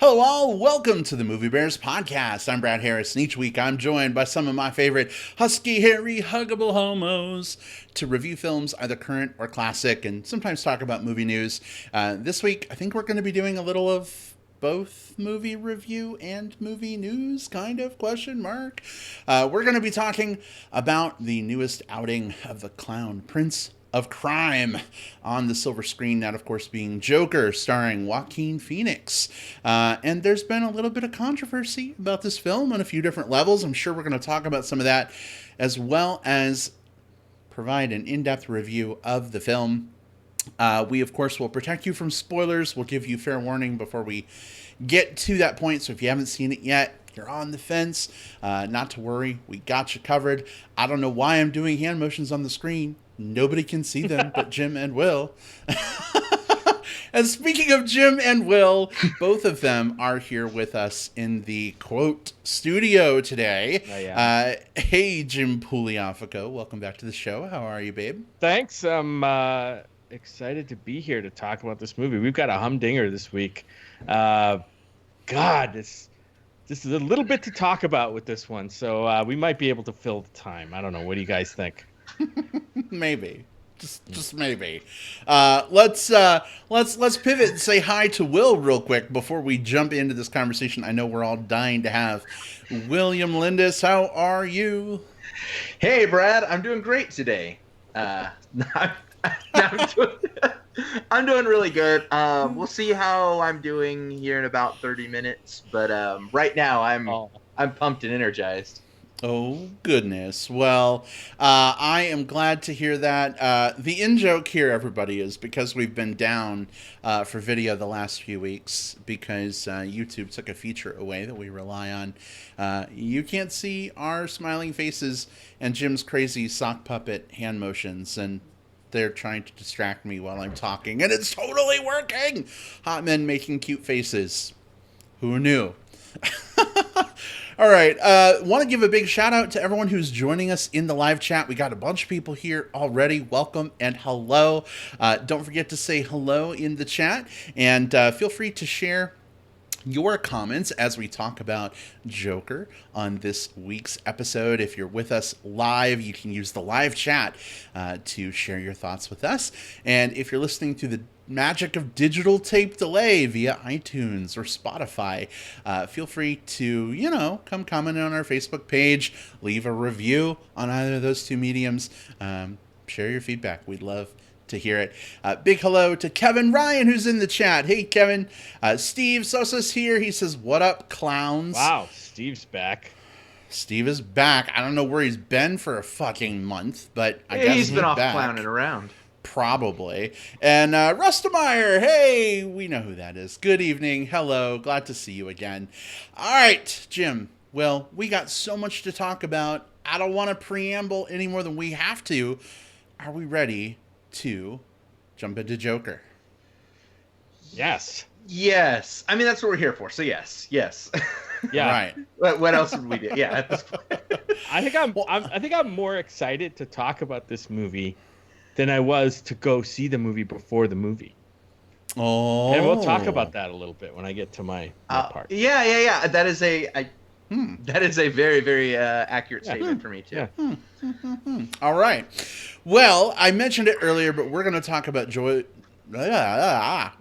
Hello all, welcome to the Movie Bears Podcast. I'm Brad Harris, and each week I'm joined by some of my favorite husky, hairy, huggable homos to review films, either current or classic, and sometimes talk about movie news. This week, I think we're going to be doing a little of both movie review and movie news, kind of, question mark. We're going to be talking about the newest outing of the clown Prince of Crime on the silver screen, that of course being Joker, starring Joaquin Phoenix. And there's been a little bit of controversy about this film on a few different levels. I'm sure we're going to talk about some of that, as well as provide an in-depth review of the film. We, of course, will protect you from spoilers. We'll give you fair warning before we get to that point. So if you haven't seen it yet, you're on the fence, not to worry. We got you covered. I don't know why I'm doing hand motions on the screen. Nobody can see them but Jim and Will. And speaking of Jim and Will, both of them are here with us in the quote studio today. Oh, yeah. Hey, Jim Pugliafico, welcome back to the show. How are you, babe? Thanks. I'm excited to be here to talk about this movie. We've got a humdinger this week. This is a little bit to talk about with this one, so we might be able to fill the time. I don't know. What do you guys think? Maybe. Just maybe. Let's pivot and say hi to Will real quick before we jump into this conversation. I know we're all dying to have. William Lindis, how are you? Hey, Brad. I'm doing great today. I'm doing really good. We'll see how I'm doing here in about 30 minutes, but right now I'm pumped and energized. Oh, goodness. Well, I am glad to hear that. The in-joke here, everybody, is because we've been down for video the last few weeks because YouTube took a feature away that we rely on. You can't see our smiling faces and Jim's crazy sock puppet hand motions, and they're trying to distract me while I'm talking, and it's totally working! Hot men making cute faces. Who knew? All right. Want to give a big shout out to everyone who's joining us in the live chat. We got a bunch of people here already. Welcome and hello. Don't forget to say hello in the chat, and feel free to share your comments as we talk about Joker on this week's episode. If you're with us live, you can use the live chat to share your thoughts with us. And if you're listening to the magic of digital tape delay via iTunes or Spotify, feel free to, come comment on our Facebook page, leave a review on either of those two mediums, share your feedback. We'd love to hear it. Big hello to Kevin Ryan, who's in the chat. Hey, Kevin. Steve Sosa's here. He says, what up, clowns? Wow, Steve's back. Steve is back. I don't know where he's been for a fucking month, but I guess he's been off back. clowning around. Probably. And Rustemeyer, hey, we know who that is. Good evening. Hello. Glad to see you again. All right, Jim. Well, we got so much to talk about. I don't want to preamble any more than we have to. Are we ready to jump into Joker? Yes. Yes. I mean, that's what we're here for. So yes. Yeah. Right. What else would we do? Yeah. At this point. I think I'm more excited to talk about this movie than I was to go see the movie before the movie. Oh. And we'll talk about that a little bit when I get to my part. Yeah. That is a very, very accurate statement for me too. Yeah. All right. Well, I mentioned it earlier, but we're going to talk about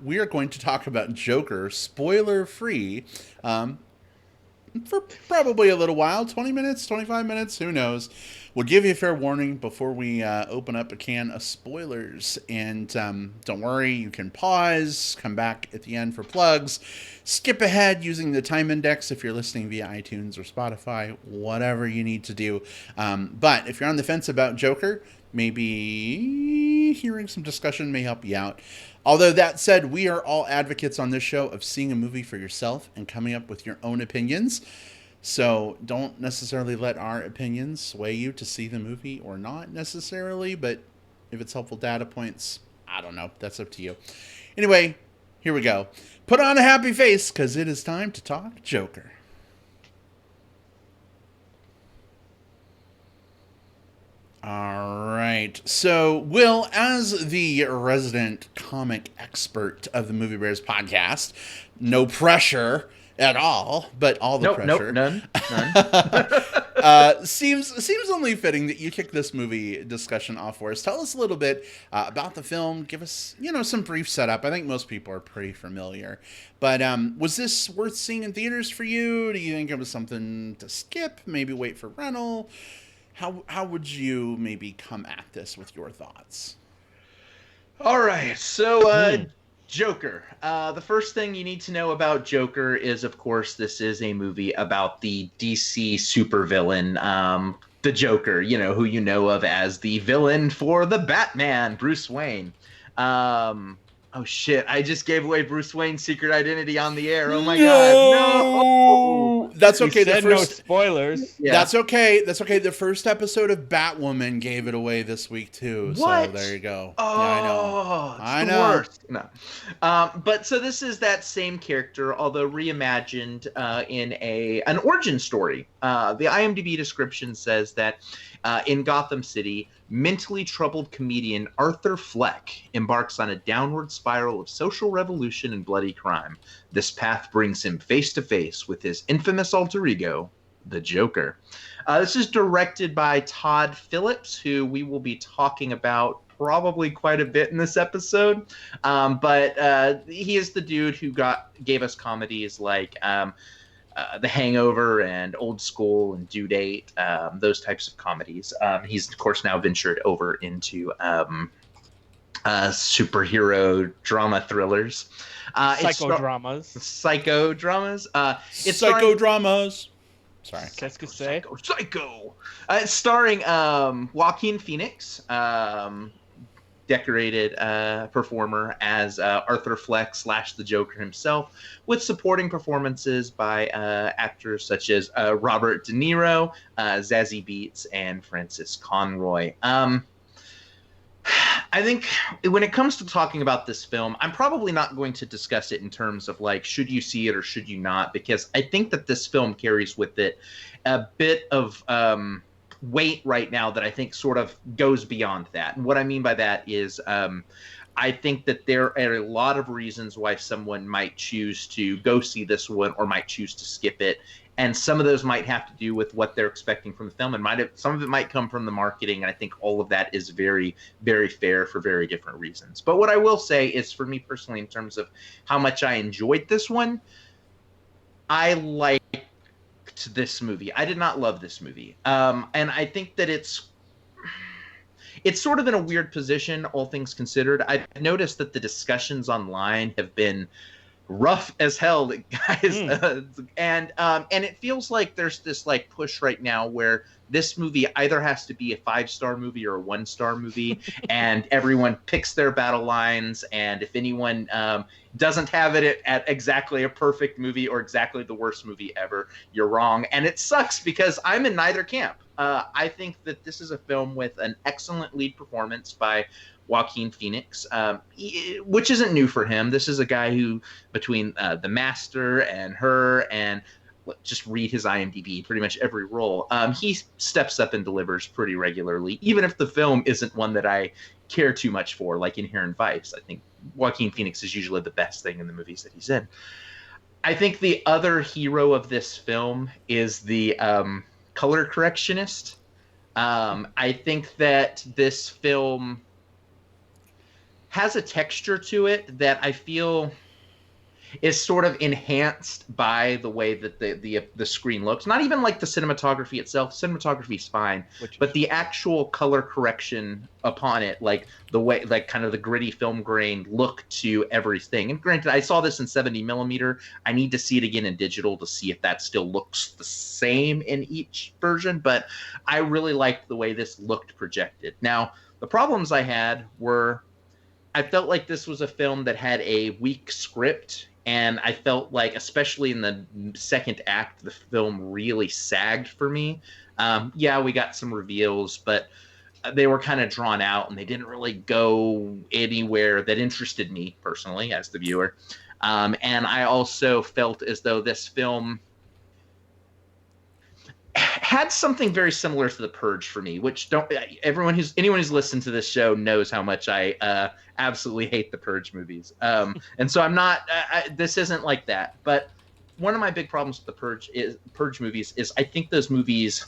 we are going to talk about Joker, spoiler free, for probably a little while, 20 minutes, 25 minutes, who knows. We'll give you a fair warning before we open up a can of spoilers. And don't worry, you can pause, come back at the end for plugs, skip ahead using the time index if you're listening via iTunes or Spotify, whatever you need to do. But if you're on the fence about Joker, maybe hearing some discussion may help you out. Although that said, we are all advocates on this show of seeing a movie for yourself and coming up with your own opinions. So don't necessarily let our opinions sway you to see the movie or not necessarily, but if it's helpful data points, I don't know. That's up to you. Anyway, here we go. Put on a happy face because it is time to talk Joker. All right. right. So, Will, as the resident comic expert of the Movie Bears podcast, no pressure at all, but all the pressure. None. Seems only fitting that you kick this movie discussion off for us. Tell us a little bit about the film. Give us, some brief setup. I think most people are pretty familiar. But was this worth seeing in theaters for you? Do you think it was something to skip? Maybe wait for rental? How would you maybe come at this with your thoughts? All right, so Joker. The first thing you need to know about Joker is, of course, this is a movie about the DC supervillain, the Joker, who you know of as the villain for the Batman, Bruce Wayne. Oh shit, I just gave away Bruce Wayne's secret identity on the air. Oh my god, no! That's okay. Said no spoilers. Yeah. That's okay. The first episode of Batwoman gave it away this week too. What? So there you go. Oh, yeah, I know. Worst. No. But so this is that same character, although reimagined in an origin story. The IMDb description says that in Gotham City, mentally troubled comedian Arthur Fleck embarks on a downward spiral of social revolution and bloody crime. This path brings him face to face with his infamous alter ego, the Joker. This is directed by Todd Phillips, who we will be talking about probably quite a bit in this episode. But he is the dude who gave us comedies like The Hangover and Old School and Due Date, those types of comedies. He's, of course, now ventured over into superhero drama thrillers. Psychodramas. Psychodramas. Sorry. Qu'est-ce que c'est? Psycho. It's starring Joaquin Phoenix, decorated performer as Arthur Fleck / the Joker himself, with supporting performances by actors such as Robert De Niro, Zazie Beetz, and Francis Conroy. I think when it comes to talking about this film, I'm probably not going to discuss it in terms of like, should you see it or should you not? Because I think that this film carries with it a bit of weight right now that I think sort of goes beyond that. And what I mean by that is I think that there are a lot of reasons why someone might choose to go see this one or might choose to skip it. And some of those might have to do with what they're expecting from the film, and some of it might come from the marketing. And I think all of that is very, very fair for very different reasons. But what I will say is, for me personally, in terms of how much I enjoyed this one, I liked this movie. I did not love this movie. And I think that it's sort of in a weird position, all things considered. I've noticed that the discussions online have been rough as hell, guys. And it feels like there's this like push right now where this movie either has to be a 5-star movie or a 1-star movie, and everyone picks their battle lines, and if anyone doesn't have it at exactly a perfect movie or exactly the worst movie ever, you're wrong. And it sucks because I'm in neither camp. I think that this is a film with an excellent lead performance by Joaquin Phoenix, which isn't new for him. This is a guy who, between The Master and Her, and just read his IMDb, pretty much every role, he steps up and delivers pretty regularly, even if the film isn't one that I care too much for, like Inherent Vice. I think Joaquin Phoenix is usually the best thing in the movies that he's in. I think the other hero of this film is the color correctionist. I think that this film has a texture to it that I feel is sort of enhanced by the way that the screen looks. Not even like the cinematography itself. Cinematography is fine, but the actual color correction upon it, like the way, like kind of the gritty film grain look to everything. And granted, I saw this in 70 millimeter. I need to see it again in digital to see if that still looks the same in each version. But I really liked the way this looked projected. Now, the problems I had were, I felt like this was a film that had a weak script. And I felt like, especially in the second act, the film really sagged for me. Yeah, we got some reveals, but they were kind of drawn out, and they didn't really go anywhere that interested me personally as the viewer. And I also felt as though this film had something very similar to The Purge for me, which anyone who's listened to this show knows how much I absolutely hate the Purge movies. And so I'm not. This isn't like that. But one of my big problems with the Purge movies is I think those movies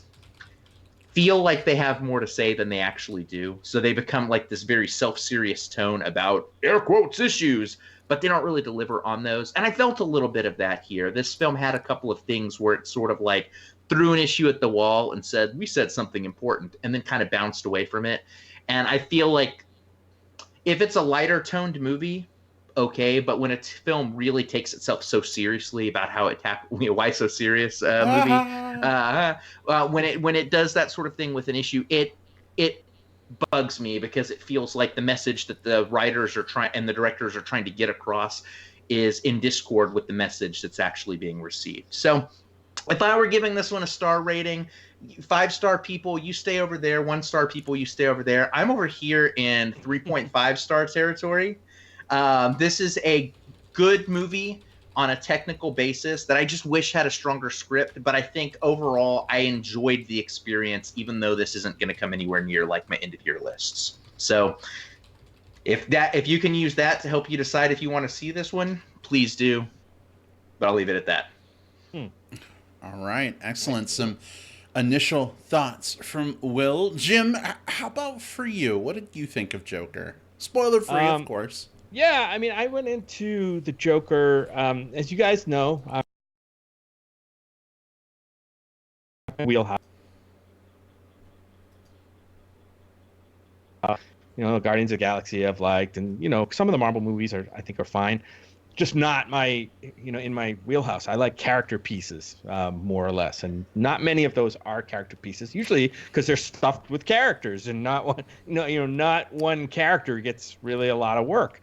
feel like they have more to say than they actually do. So they become like this very self-serious tone about air quotes issues, but they don't really deliver on those. And I felt a little bit of that here. This film had a couple of things where it sort of like threw an issue at the wall and said, we said something important, and then kind of bounced away from it. And I feel like if it's a lighter toned movie, okay, but when a film really takes itself so seriously about how it why so serious movie, when it does that sort of thing with an issue, it bugs me because it feels like the message that the writers are trying and the directors are trying to get across is in discord with the message that's actually being received. So if I were giving this one a star rating, 5-star people, you stay over there. 1-star people, you stay over there. I'm over here in 3.5-star territory. This is a good movie on a technical basis that I just wish had a stronger script, but I think overall I enjoyed the experience, even though this isn't going to come anywhere near like my end of year lists. So if you can use that to help you decide if you want to see this one, please do. But I'll leave it at that. All right, excellent. Some initial thoughts from Will. Jim, how about for you? What did you think of Joker? Spoiler free, of course. Yeah, I mean, I went into the Joker, as you guys know, wheelhouse. Guardians of the Galaxy I've liked, and some of the Marvel movies I think are fine. Just not my, in my wheelhouse. I like character pieces, more or less, and not many of those are character pieces. Usually because they're stuffed with characters, and not one, not one character gets really a lot of work.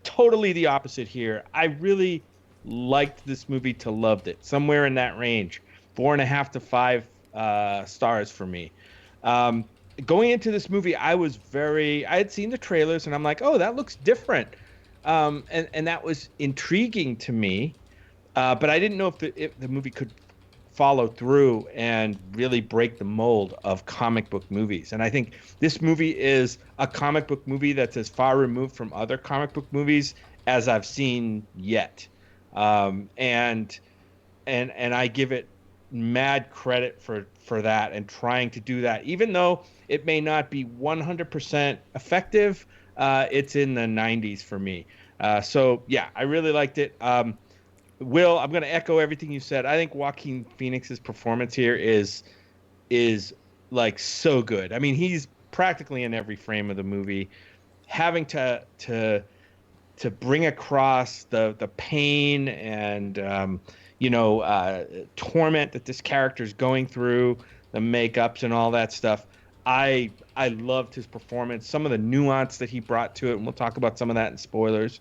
Totally the opposite here. I really liked this movie to loved it, somewhere in that range, 4.5 to 5 stars for me. Going into this movie, I had seen the trailers, and I'm like, oh, that looks different. And that was intriguing to me, but I didn't know if the movie could follow through and really break the mold of comic book movies. And I think this movie is a comic book movie that's as far removed from other comic book movies as I've seen yet. And I give it mad credit for that and trying to do that, even though it may not be 100% effective. It's in the 90s for me. So yeah, I really liked it. Will, I'm going to echo everything you said. I think Joaquin Phoenix's performance here is like so good. I mean, he's practically in every frame of the movie, having to bring across the pain and torment that this character's going through, the makeups and all that stuff. I loved his performance, some of the nuance that he brought to it, and we'll talk about some of that in spoilers.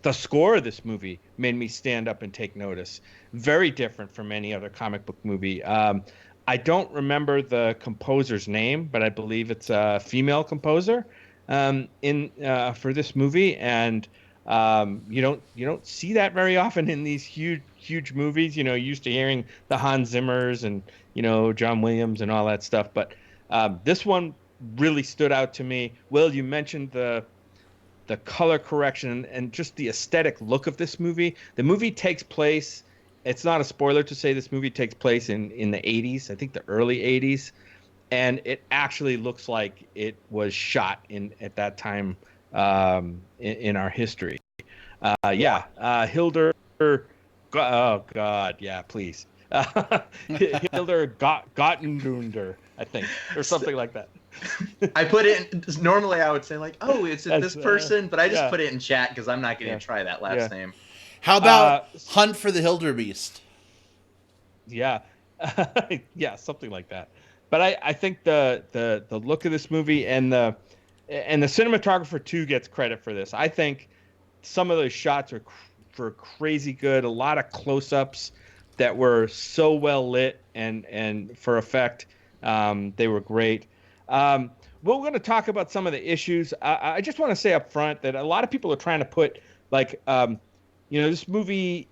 The score of this movie made me stand up and take notice. Very different from any other comic book movie. I don't remember the composer's name, but I believe it's a female composer for this movie, and you don't see that very often in these huge movies. Used to hearing the Hans Zimmers and John Williams and all that stuff, but this one really stood out to me. Will, you mentioned the color correction and just the aesthetic look of this movie. The movie takes place, it's not a spoiler to say this movie takes place in the 80s, I think the early 80s, and it actually looks like it was shot at that time in our history. Hildur, oh God, yeah, please. Hildur Gottendunder, I think, or something like that. I put it in, normally I would say like, oh, it's this person, but I just put it in chat because I'm not going to try that last name. How about Hunt for the Hilderbeest? Yeah. Yeah, something like that. But I think the look of this movie and the cinematographer too gets credit for this. I think some of those shots were crazy good. A lot of close-ups that were so well lit and for effect. They were great. We're going to talk about some of the issues. I just want to say up front that a lot of people are trying to put like, this movie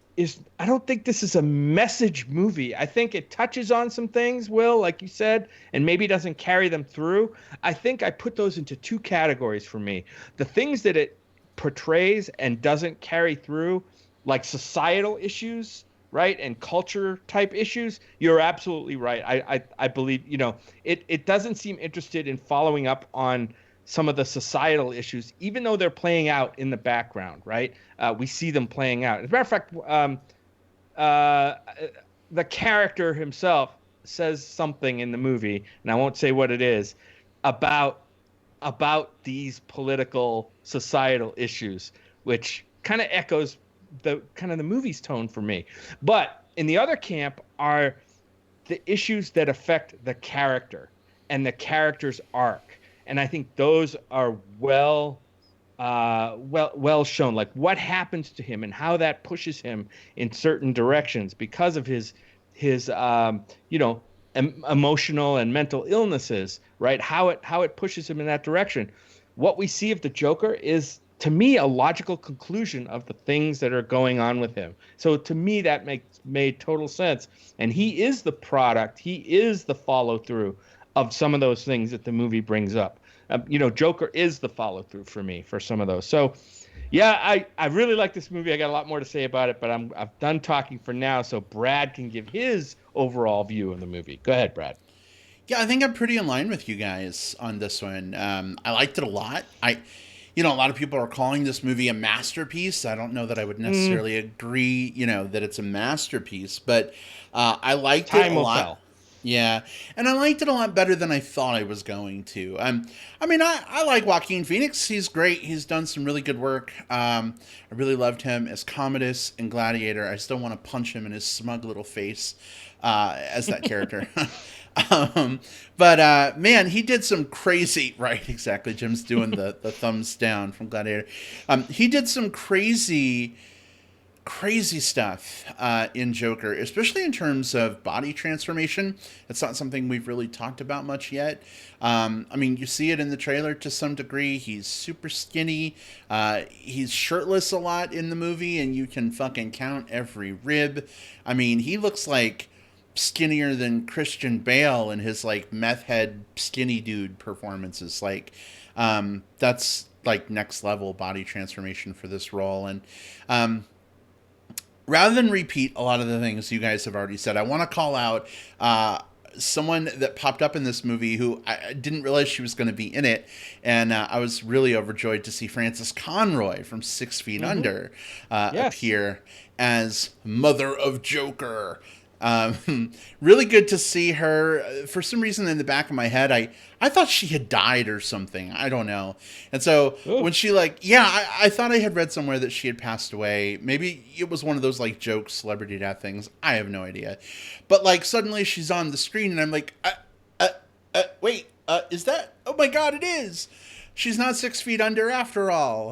I don't think this is a message movie. I think it touches on some things, Will, like you said, and maybe doesn't carry them through. I think I put those into two categories for me. The things that it portrays and doesn't carry through, like societal issues, right? And culture type issues. You're absolutely right. I believe, it doesn't seem interested in following up on some of the societal issues, even though they're playing out in the background, right? We see them playing out. As a matter of fact, uh, the character himself says something in the movie, and I won't say what it is, about these political societal issues, which kind of echoes the movie's tone for me. But in the other camp are the issues that affect the character and the character's arc, and I think those are well shown, like what happens to him and how that pushes him in certain directions because of his emotional and mental illnesses, right? How it pushes him in that direction. What we see of the Joker is, to me, a logical conclusion of the things that are going on with him. So to me, that made total sense, and he is the product, he is the follow through of some of those things that the movie brings up. Joker is the follow through for me for some of those. So, yeah, I really like this movie. I got a lot more to say about it, but I've done talking for now, so Brad can give his overall view of the movie. Go ahead, Brad. Yeah, I think I'm pretty in line with you guys on this one. I liked it a lot. A lot of people are calling this movie a masterpiece. I don't know that I would necessarily agree, that it's a masterpiece, but I liked it a lot. Tell. Yeah, and I liked it a lot better than I thought I was going to. I like Joaquin Phoenix. He's great. He's done some really good work. I really loved him as Commodus in Gladiator. I still want to punch him in his smug little face as that character. But man, he did some crazy, right, exactly. Jim's doing the thumbs down from Gladiator. He did some crazy stuff in Joker, especially in terms of body transformation. It's not something we've really talked about much yet. You see it in the trailer to some degree. He's super skinny. He's shirtless a lot in the movie, and you can fucking count every rib. He looks like skinnier than Christian Bale in his like meth head skinny dude performances. That's like next level body transformation for this role. And rather than repeat a lot of the things you guys have already said, I want to call out someone that popped up in this movie who I didn't realize she was going to be in it. And I was really overjoyed to see Frances Conroy from 6 Feet Under appear as Mother of Joker. Really good to see her. For some reason in the back of my head, I thought she had died or something. I don't know. And so when she I thought I had read somewhere that she had passed away. Maybe it was one of those like joke celebrity death things. I have no idea. But like suddenly she's on the screen and I'm like, wait, is that? Oh my God, it is. She's not 6 feet under after all.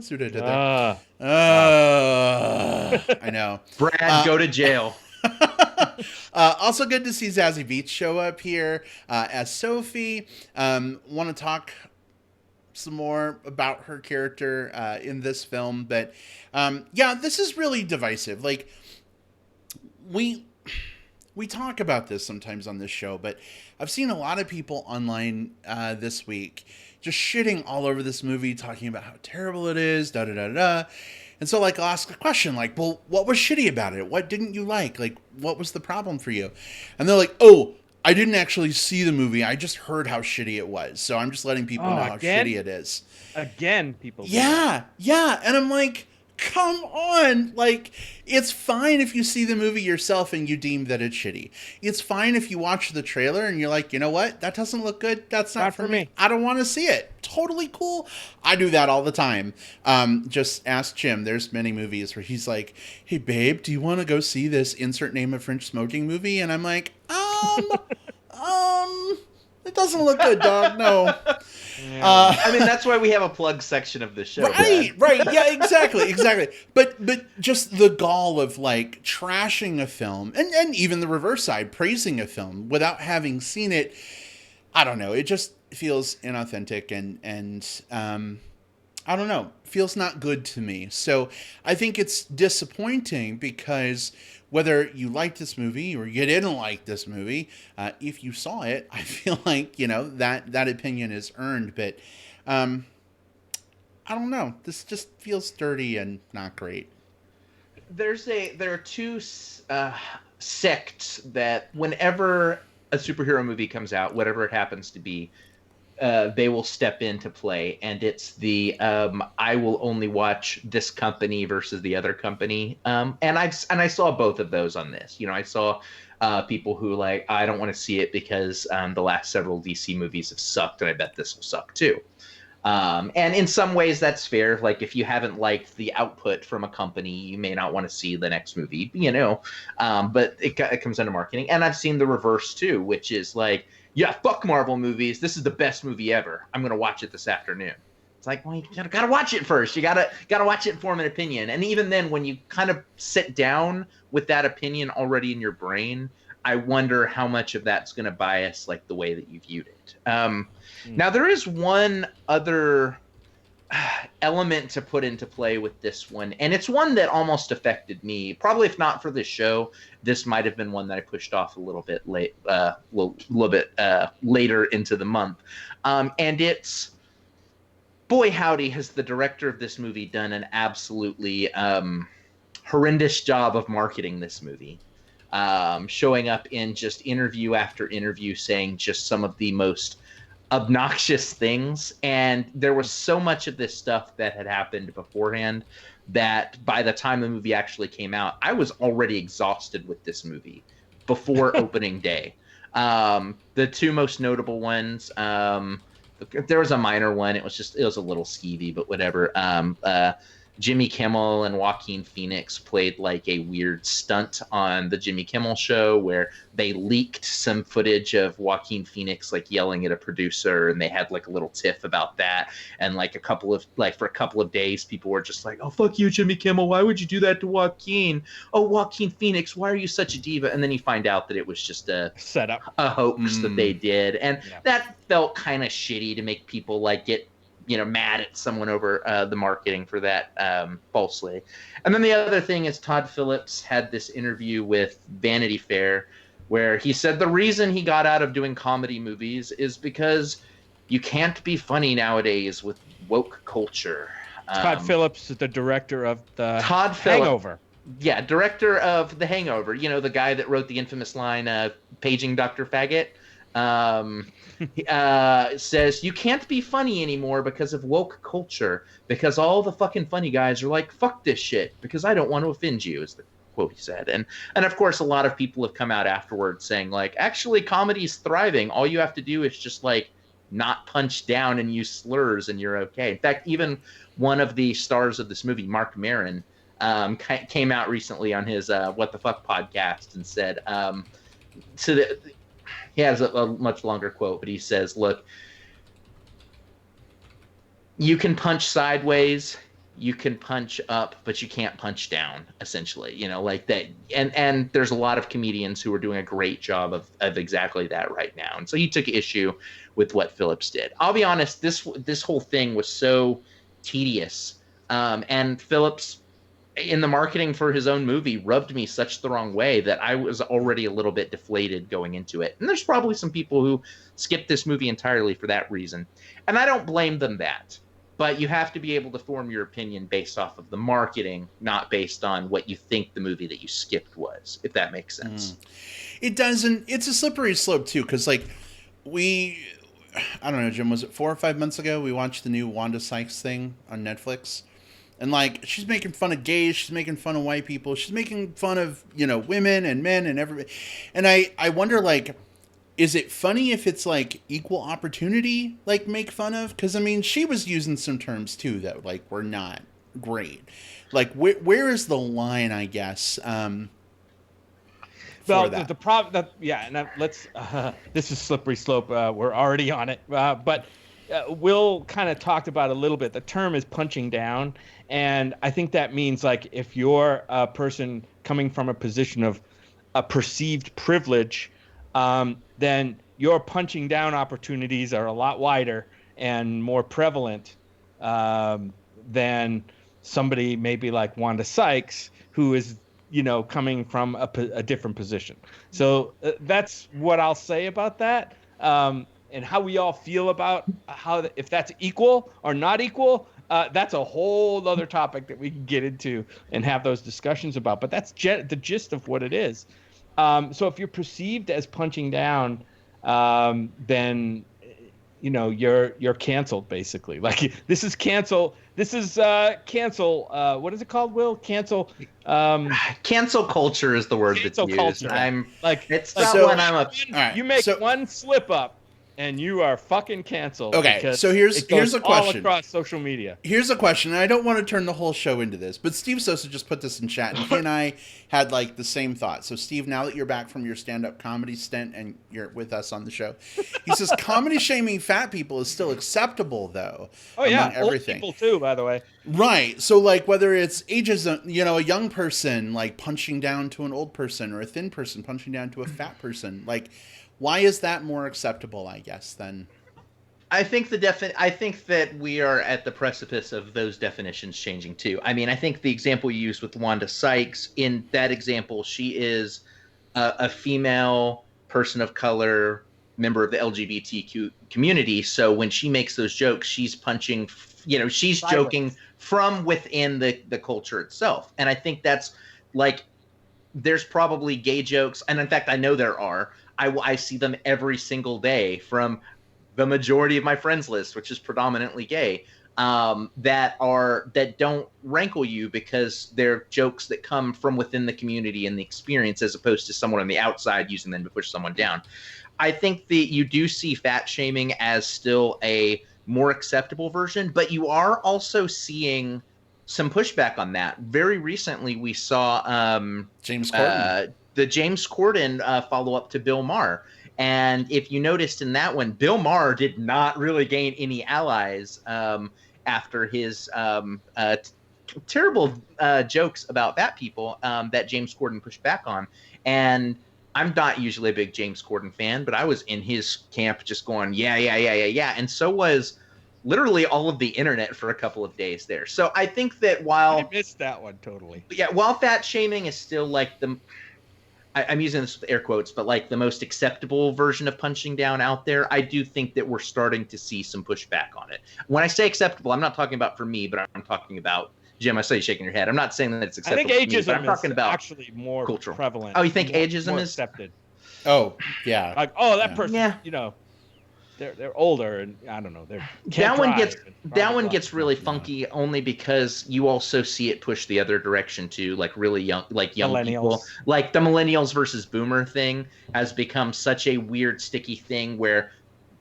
See what I did there? I know. Brad, go to jail. Also good to see Zazie Beetz show up here as Sophie. Want to talk some more about her character in this film, but this is really divisive. Like we talk about this sometimes on this show, but I've seen a lot of people online this week just shitting all over this movie, talking about how terrible it is, da da da da. And so, like, I'll ask a question, like, well, what was shitty about it? What didn't you like? Like, what was the problem for you? And they're like, oh, I didn't actually see the movie. I just heard how shitty it was. So I'm just letting people know how shitty it is. Again, people. Yeah. And I'm like, come on. Like, it's fine if you see the movie yourself and you deem that it's shitty. It's fine if you watch the trailer and you're like, you know what? That doesn't look good. That's not for me. I don't want to see it. Totally cool. I do that all the time. Just ask Jim. There's many movies where he's like, hey, babe, do you want to go see this insert name of French smoking movie? And I'm like, it doesn't look good, dog. No. Yeah. That's why we have a plug section of this show. Right. Yeah, exactly. But just the gall of like trashing a film and even the reverse side, praising a film without having seen it. I don't know. It just feels inauthentic and I don't know, feels not good to me. So I think it's disappointing because whether you like this movie or you didn't like this movie, if you saw it, I feel like, that opinion is earned. But I don't know. This just feels dirty and not great. There are two sects that whenever a superhero movie comes out, whatever it happens to be, they will step into play, and it's the I will only watch this company versus the other company. And I saw both of those on this. I saw people who like, I don't want to see it because the last several DC movies have sucked, and I bet this will suck too. And in some ways that's fair. Like if you haven't liked the output from a company, you may not want to see the next movie, but it comes under marketing. And I've seen the reverse too, which is like, yeah, fuck Marvel movies. This is the best movie ever. I'm going to watch it this afternoon. It's like, well, you gotta watch it first. You gotta watch it and form an opinion. And even then, when you kind of sit down with that opinion already in your brain, I wonder how much of that's going to bias like the way that you viewed it. Now, there is one other element to put into play with this one, and it's one that almost affected me. Probably, if not for this show, this might have been one that I pushed off a little bit later into the month. And it's, boy howdy, has the director of this movie done an absolutely horrendous job of marketing this movie. Showing up in just interview after interview saying just some of the most obnoxious things. And there was so much of this stuff that had happened beforehand that by the time the movie actually came out, I was already exhausted with this movie before opening day. The two most notable ones, there was a minor one. It was a little skeevy, but whatever. Jimmy Kimmel and Joaquin Phoenix played like a weird stunt on the Jimmy Kimmel show where they leaked some footage of Joaquin Phoenix like yelling at a producer, and they had like a little tiff about that. And like for a couple of days, people were just like, "Oh, fuck you, Jimmy Kimmel. Why would you do that to Joaquin? Oh, Joaquin Phoenix, why are you such a diva?" And then you find out that it was just a setup, a hoax that they did. And that felt kind of shitty to make people like get mad at someone over the marketing for that falsely. And then the other thing is Todd Phillips had this interview with Vanity Fair where he said the reason he got out of doing comedy movies is because you can't be funny nowadays with woke culture. Todd Phillips is the director of the Hangover. Yeah, director of The Hangover. The guy that wrote the infamous line, paging Dr. Faggot. Says you can't be funny anymore because of woke culture, because all the fucking funny guys are like, fuck this shit because I don't want to offend you, is the quote he said. And of course a lot of people have come out afterwards saying like, actually comedy's thriving, all you have to do is just like not punch down and use slurs and you're okay. In fact, even one of the stars of this movie, Mark Maron, came out recently on his What the Fuck podcast and said he has a much longer quote, but he says, look, you can punch sideways, you can punch up, but you can't punch down, essentially, like that. And there's a lot of comedians who are doing a great job of exactly that right now. And so he took issue with what Phillips did. I'll be honest, this whole thing was so tedious. And Phillips, in the marketing for his own movie, rubbed me such the wrong way that I was already a little bit deflated going into it. And there's probably some people who skipped this movie entirely for that reason. And I don't blame them that. But you have to be able to form your opinion based off of the marketing, not based on what you think the movie that you skipped was, if that makes sense. It doesn't. It's a slippery slope, too, because, like, I don't know, Jim, was it 4 or 5 months ago we watched the new Wanda Sykes thing on Netflix? And, like, she's making fun of gays, she's making fun of white people, she's making fun of, women and men and everybody. And I wonder, like, is it funny if it's, like, equal opportunity, like, make fun of? Because, I mean, she was using some terms, too, that, like, were not great. Like, where is the line, I guess, well, that? the problem, and let's, this is slippery slope, we're already on it, but Will kind of talked about a little bit. The term is punching down, and I think that means like if you're a person coming from a position of a perceived privilege, then your punching down opportunities are a lot wider and more prevalent than somebody maybe like Wanda Sykes, who is, coming from a different position. So that's what I'll say about that. And how we all feel about if that's equal or not equal, that's a whole other topic that we can get into and have those discussions about. But that's the gist of what it is. So if you're perceived as punching down, then you're canceled, basically. Like, this is cancel. This is cancel. What is it called, Will? Cancel. Cancel culture is the word that's Cancel used. culture. It's not when I'm a. All right, You make one slip up, and you are fucking canceled. Okay, so here's a question. All across social media. Here's a question, and I don't want to turn the whole show into this, but Steve Sosa just put this in chat, and he and I had like the same thought. So Steve, now that you're back from your stand-up comedy stint and you're with us on the show, he says comedy shaming fat people is still acceptable, though. Oh yeah, everything. Old people too, by the way. Right. So like whether it's ageism, a young person like punching down to an old person, or a thin person punching down to a fat person, like. Why is that more acceptable, I guess, than... I think that we are at the precipice of those definitions changing too. I mean, I think the example you used with Wanda Sykes, in that example, she is a female person of color, member of the LGBTQ community. So when she makes those jokes, she's punching, she's joking from within the culture itself. And I think that's like, there's probably gay jokes. And in fact, I know there are. I see them every single day from the majority of my friends list, which is predominantly gay, that don't rankle you because they're jokes that come from within the community and the experience, as opposed to someone on the outside using them to push someone down. I think that you do see fat shaming as still a more acceptable version, but you are also seeing some pushback on that. Very recently, we saw James Corden. The James Corden follow-up to Bill Maher. And if you noticed in that one, Bill Maher did not really gain any allies after his terrible jokes about fat people that James Corden pushed back on. And I'm not usually a big James Corden fan, but I was in his camp just going, yeah. And so was literally all of the internet for a couple of days there. So I think that while... I missed that one totally. Yeah, while fat shaming is still like I'm using this with air quotes, but like the most acceptable version of punching down out there, I do think that we're starting to see some pushback on it. When I say acceptable, I'm not talking about for me, but I'm talking about, Jim, I saw you shaking your head. I'm not saying that it's acceptable. I think ageism for me, but I'm talking about actually more cultural. Prevalent. Oh, you think ageism is accepted? Oh, yeah. Like, that person, they're older, and I don't know. That one gets really funky only because you also see it push the other direction too, like really young people. Like the millennials versus boomer thing has become such a weird, sticky thing where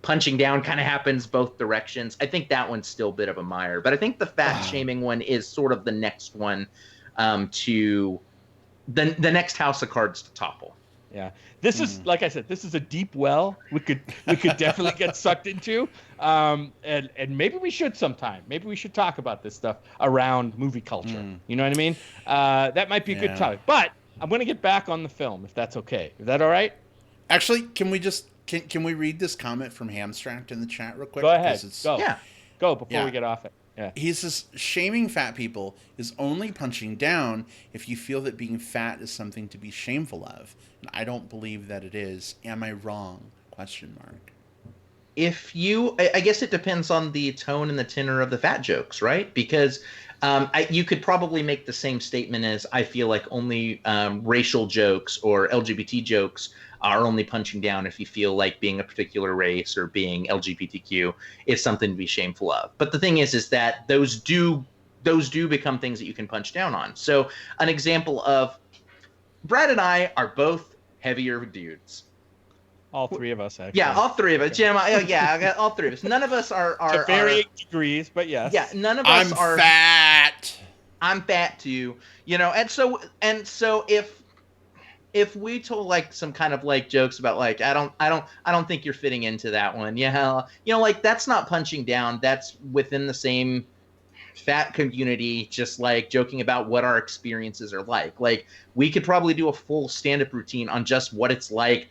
punching down kind of happens both directions. I think that one's still a bit of a mire, but I think the fat shaming one is sort of the next one to the next house of cards to topple. Yeah, this is, like I said, this is a deep well we could definitely get sucked into, and maybe we should sometime. Maybe we should talk about this stuff around movie culture. You know what I mean? That might be a good topic. But I'm going to get back on the film, if that's okay. Is that all right? Actually, can we read this comment from Hamstracked in the chat real quick? Go ahead. Go before we get off it. Yeah. He says, shaming fat people is only punching down if you feel that being fat is something to be shameful of. And I don't believe that it is. Am I wrong? ? I guess it depends on the tone and the tenor of the fat jokes, right? Because you could probably make the same statement as, I feel like only racial jokes or LGBT jokes are only punching down if you feel like being a particular race or being LGBTQ is something to be shameful of. But the thing is that those do become things that you can punch down on. So an example of, Brad and I are both heavier dudes. All three of us, actually. Yeah, all three of us. Jim, I got all three of us. None of us are to varying degrees, but yes. Yeah, none of us are fat. I'm fat too. And so if we told like some kind of like jokes about like I don't think you're fitting into that one. Yeah. Like that's not punching down. That's within the same fat community, just like joking about what our experiences are like. Like we could probably do a full stand-up routine on just what it's like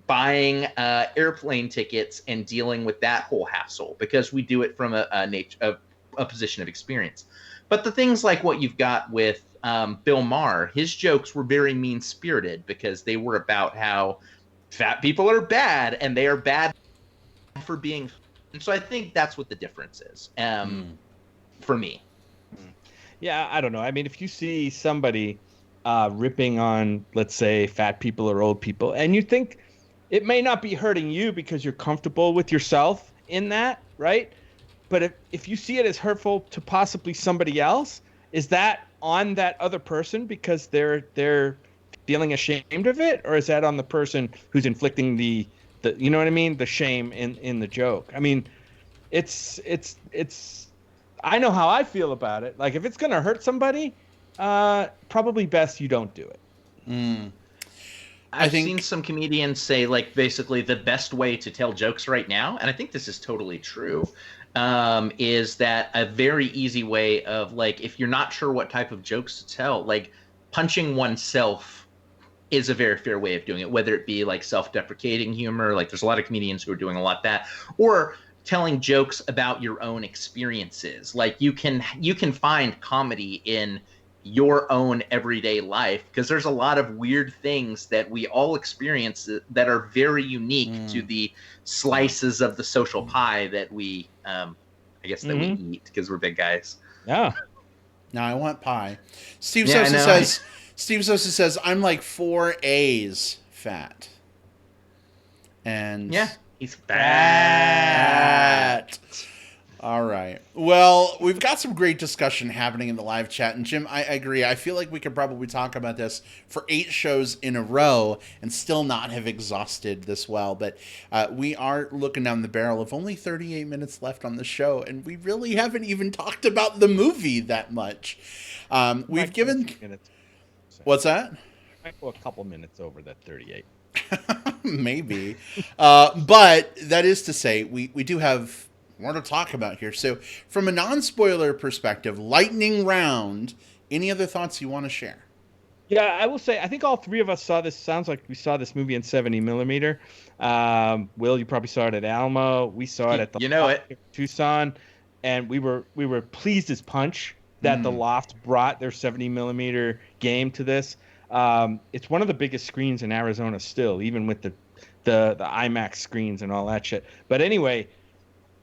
buying airplane tickets and dealing with that whole hassle, because we do it from a a position of experience. But the things like what you've got with Bill Maher, his jokes were very mean spirited because they were about how fat people are bad and they are bad for being. And so I think that's what the difference is for me. Yeah, I don't know. I mean, if you see somebody ripping on, let's say, fat people or old people, and you think it may not be hurting you because you're comfortable with yourself in that, right? But if you see it as hurtful to possibly somebody else, is that on that other person because they're feeling ashamed of it, or is that on the person who's inflicting the you know what I mean, the shame in the joke? I mean, it's I know how I feel about it. Like if it's gonna hurt somebody, probably best you don't do it. Mm. I've seen some comedians say, like, basically the best way to tell jokes right now, and I think this is totally true, is that a very easy way of, like, if you're not sure what type of jokes to tell, like, punching oneself is a very fair way of doing it, whether it be, like, self-deprecating humor, like, there's a lot of comedians who are doing a lot of that, or telling jokes about your own experiences. Like, you can find comedy in your own everyday life because there's a lot of weird things that we all experience that are very unique to the slices of the social pie that we I guess that we eat because we're big guys. Yeah. Now I want pie. Steve Sosa says I'm like 4 A's fat. And yeah, he's fat. All right. Well, we've got some great discussion happening in the live chat. And Jim, I agree. I feel like we could probably talk about this for 8 shows in a row and still not have exhausted this well. But we are looking down the barrel of only 38 minutes left on the show. And we really haven't even talked about the movie that much. We've given... What's that? Might go a couple minutes over that 38. Maybe. But that is to say, we do have more to talk about here. So from a non-spoiler perspective, lightning round, any other thoughts you want to share? Yeah, I will say, I think all 3 of us saw this. Sounds like we saw this movie in 70 millimeter. Will, you probably saw it at Alamo. We saw it at the Tucson, and we were pleased as punch that the Loft brought their 70 millimeter game to this. It's one of the biggest screens in Arizona still, even with the IMAX screens and all that shit. But anyway,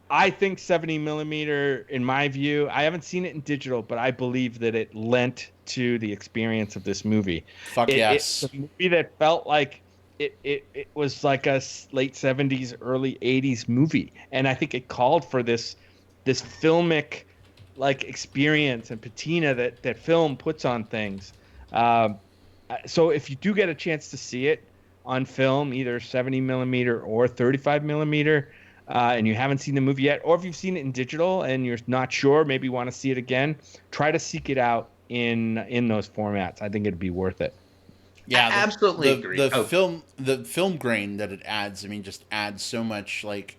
I think 70 millimeter, in my view, I haven't seen it in digital, but I believe that it lent to the experience of this movie. Yes. It's a movie that felt like it was like a late 70s, early 80s movie. And I think it called for this filmic like experience and patina that film puts on things. So if you do get a chance to see it on film, either 70 millimeter or 35 millimeter, and you haven't seen the movie yet, or if you've seen it in digital and you're not sure, maybe you want to see it again, try to seek it out in those formats. I think it'd be worth it. Yeah, I absolutely agree. The film grain that it adds, I mean, just adds so much like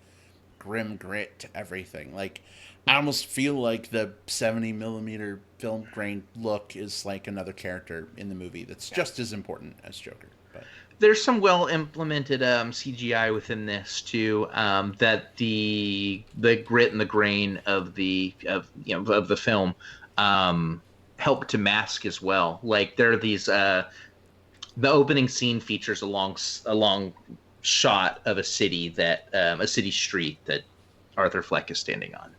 grim grit to everything. Like, I almost feel like the 70 millimeter film grain look is like another character in the movie that's just as important as Joker. But there's some well implemented CGI within this too. That the grit and the grain of the film help to mask as well. Like there are these the opening scene features a long shot of a city that a city street that Arthur Fleck is standing on.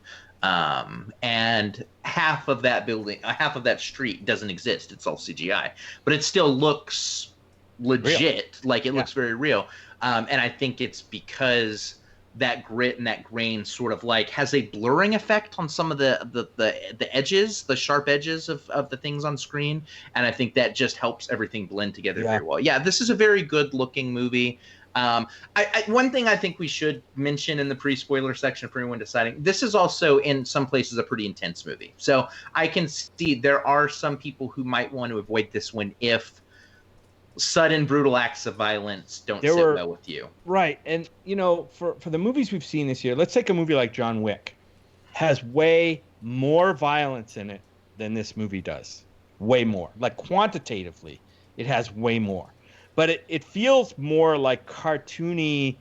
And half of that street doesn't exist. It's all CGI, but it still looks legit. Real. Like it looks very real. And I think it's because that grit and that grain sort of like has a blurring effect on some of the edges, the sharp edges of the things on screen. And I think that just helps everything blend together very well. Yeah, this is a very good looking movie. One thing I think we should mention in the pre-spoiler section for anyone deciding, this is also in some places a pretty intense movie. So I can see there are some people who might want to avoid this one if sudden brutal acts of violence don't sit well with you. Right. And, you know, for the movies we've seen this year, let's take a movie like John Wick. Has way more violence in it than this movie does. Way more. Like quantitatively, it has way more. But it feels more like cartoony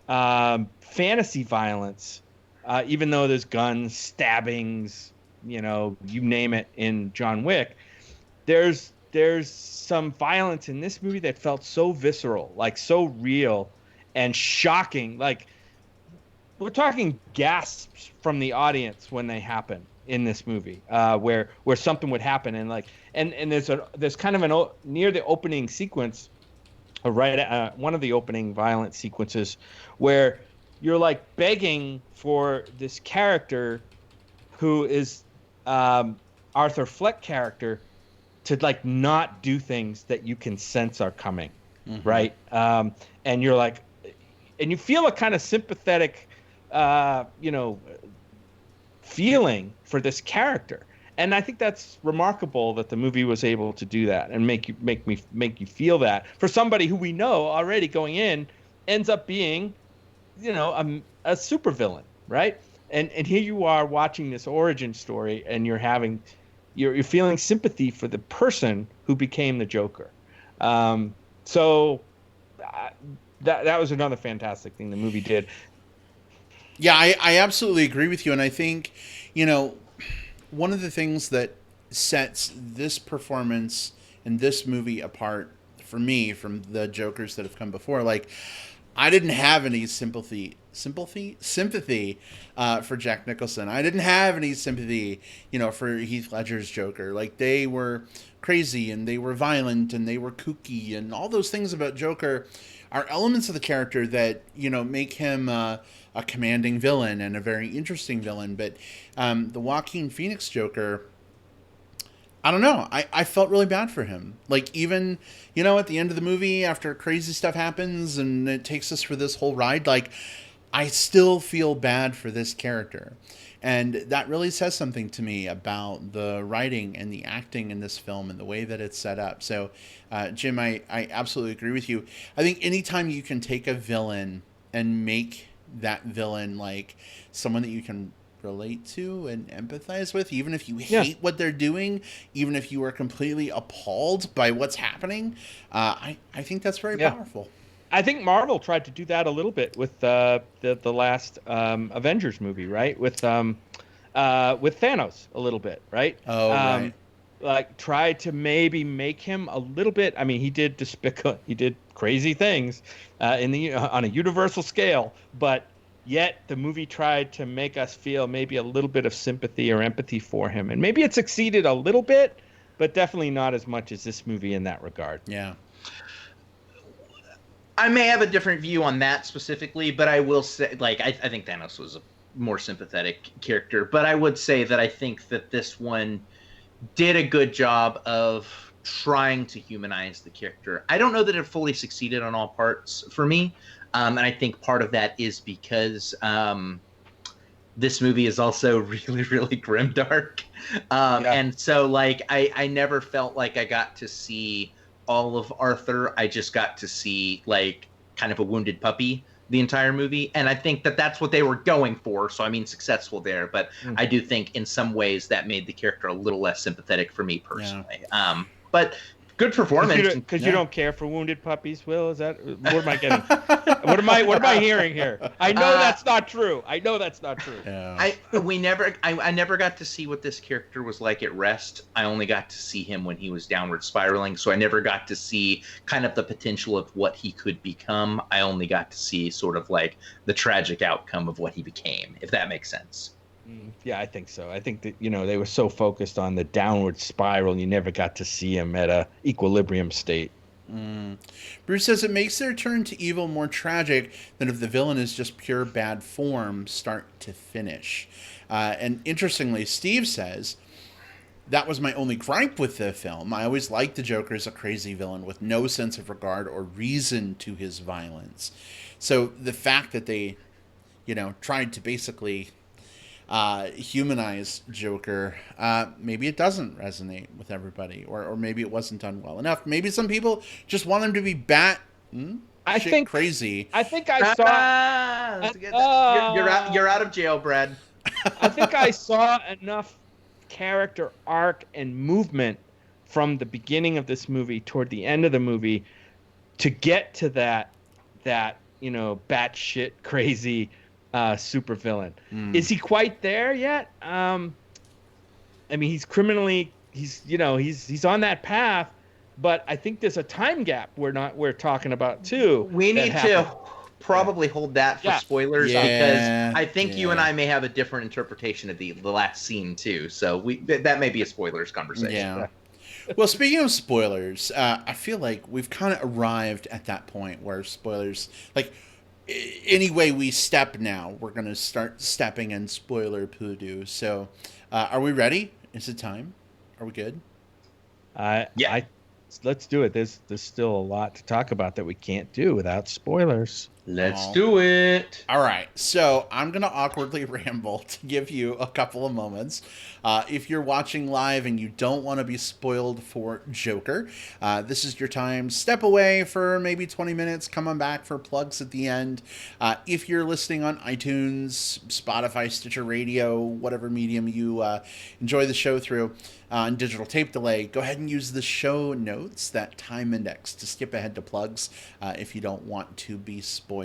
fantasy violence, even though there's guns, stabbings, you know, you name it in John Wick. There's some violence in this movie that felt so visceral, like so real and shocking. Like we're talking gasps from the audience when they happen in this movie, where something would happen, and like and there's kind of near the opening sequence, or right one of the opening violent sequences, where you're like begging for this character who is Arthur Fleck character to like not do things that you can sense are coming, right? And you're like, and you feel a kind of sympathetic, you know, feeling for this character. And I think that's remarkable that the movie was able to do that and make you feel that for somebody who we know already going in ends up being, you know, a supervillain, right? And here you are watching this origin story, and you're feeling sympathy for the person who became the Joker. So that was another fantastic thing the movie did. Yeah, I absolutely agree with you, and I think, you know, one of the things that sets this performance and this movie apart for me from the Jokers that have come before, like, I didn't have any sympathy for Jack Nicholson. I didn't have any sympathy, you know, for Heath Ledger's Joker. Like, they were crazy and they were violent and they were kooky, and all those things about Joker are elements of the character that, you know, make him a commanding villain and a very interesting villain. But the Joaquin Phoenix Joker, I don't know. I felt really bad for him. Like, even, you know, at the end of the movie, after crazy stuff happens and it takes us for this whole ride, like, I still feel bad for this character. And that really says something to me about the writing and the acting in this film and the way that it's set up. So, Jim, I absolutely agree with you. I think anytime you can take a villain and make that villain like someone that you can relate to and empathize with, even if you hate what they're doing, even if you are completely appalled by what's happening, I think that's very powerful. I think Marvel tried to do that a little bit with the last Avengers movie, right? With Thanos a little bit, right? Oh, right. Like tried to maybe make him a little bit. I mean, he did crazy things on a universal scale, but yet the movie tried to make us feel maybe a little bit of sympathy or empathy for him, and maybe it succeeded a little bit, but definitely not as much as this movie in that regard. Yeah. I may have a different view on that specifically, but I will say, like, I think Thanos was a more sympathetic character, but I would say that I think that this one did a good job of trying to humanize the character. I don't know that it fully succeeded on all parts for me, and I think part of that is because this movie is also really, really grimdark, and so, like, I never felt like I got to see all of Arthur. I just got to see like kind of a wounded puppy the entire movie, and I think that that's what they were going for, so I mean successful there, but I do think in some ways that made the character a little less sympathetic for me personally. But good performance. Because you don't care for wounded puppies, Will? Is that what am I getting? What am I hearing here? I know that's not true. I know that's not true. Yeah. I never got to see what this character was like at rest. I only got to see him when he was downward spiraling, so I never got to see kind of the potential of what he could become. I only got to see sort of like the tragic outcome of what he became, if that makes sense. Yeah, I think so. I think that, you know, they were so focused on the downward spiral, you never got to see him at a equilibrium state. Bruce says it makes their turn to evil more tragic than if the villain is just pure bad form start to finish. And interestingly, Steve says, that was my only gripe with the film. I always liked the Joker as a crazy villain with no sense of regard or reason to his violence. So the fact that they, you know, tried to basically humanize Joker, maybe it doesn't resonate with everybody, or maybe it wasn't done well enough. Maybe some people just want him to be crazy. I think I saw. You're out of jail, Brad. I think I saw enough character arc and movement from the beginning of this movie toward the end of the movie to get to that you know, batshit crazy supervillain. Is he quite there yet? I mean, he's on that path, but I think there's a time gap we're talking about too We that need happened. to probably hold that for Yeah. spoilers because Yeah, I think you and yeah, I may have a different interpretation of the last scene too. So that may be a spoilers conversation. yeah. Well, speaking of spoilers, I feel like we've kind of arrived at that point where spoilers, like, any way we step now, we're going to start stepping in spoiler poodoo. So, are we ready? Is it time? Are we good? I Yeah. I let's do it. There's still a lot to talk about that we can't do without spoilers. Let's Oh. do it. All right, so I'm going to awkwardly ramble to give you a couple of moments. If you're watching live and you don't want to be spoiled for Joker, this is your time. Step away for maybe 20 minutes, come on back for plugs at the end. If you're listening on iTunes, Spotify, Stitcher Radio, whatever medium you enjoy the show through, on digital tape delay, go ahead and use the show notes, that time index, to skip ahead to plugs if you don't want to be spoiled.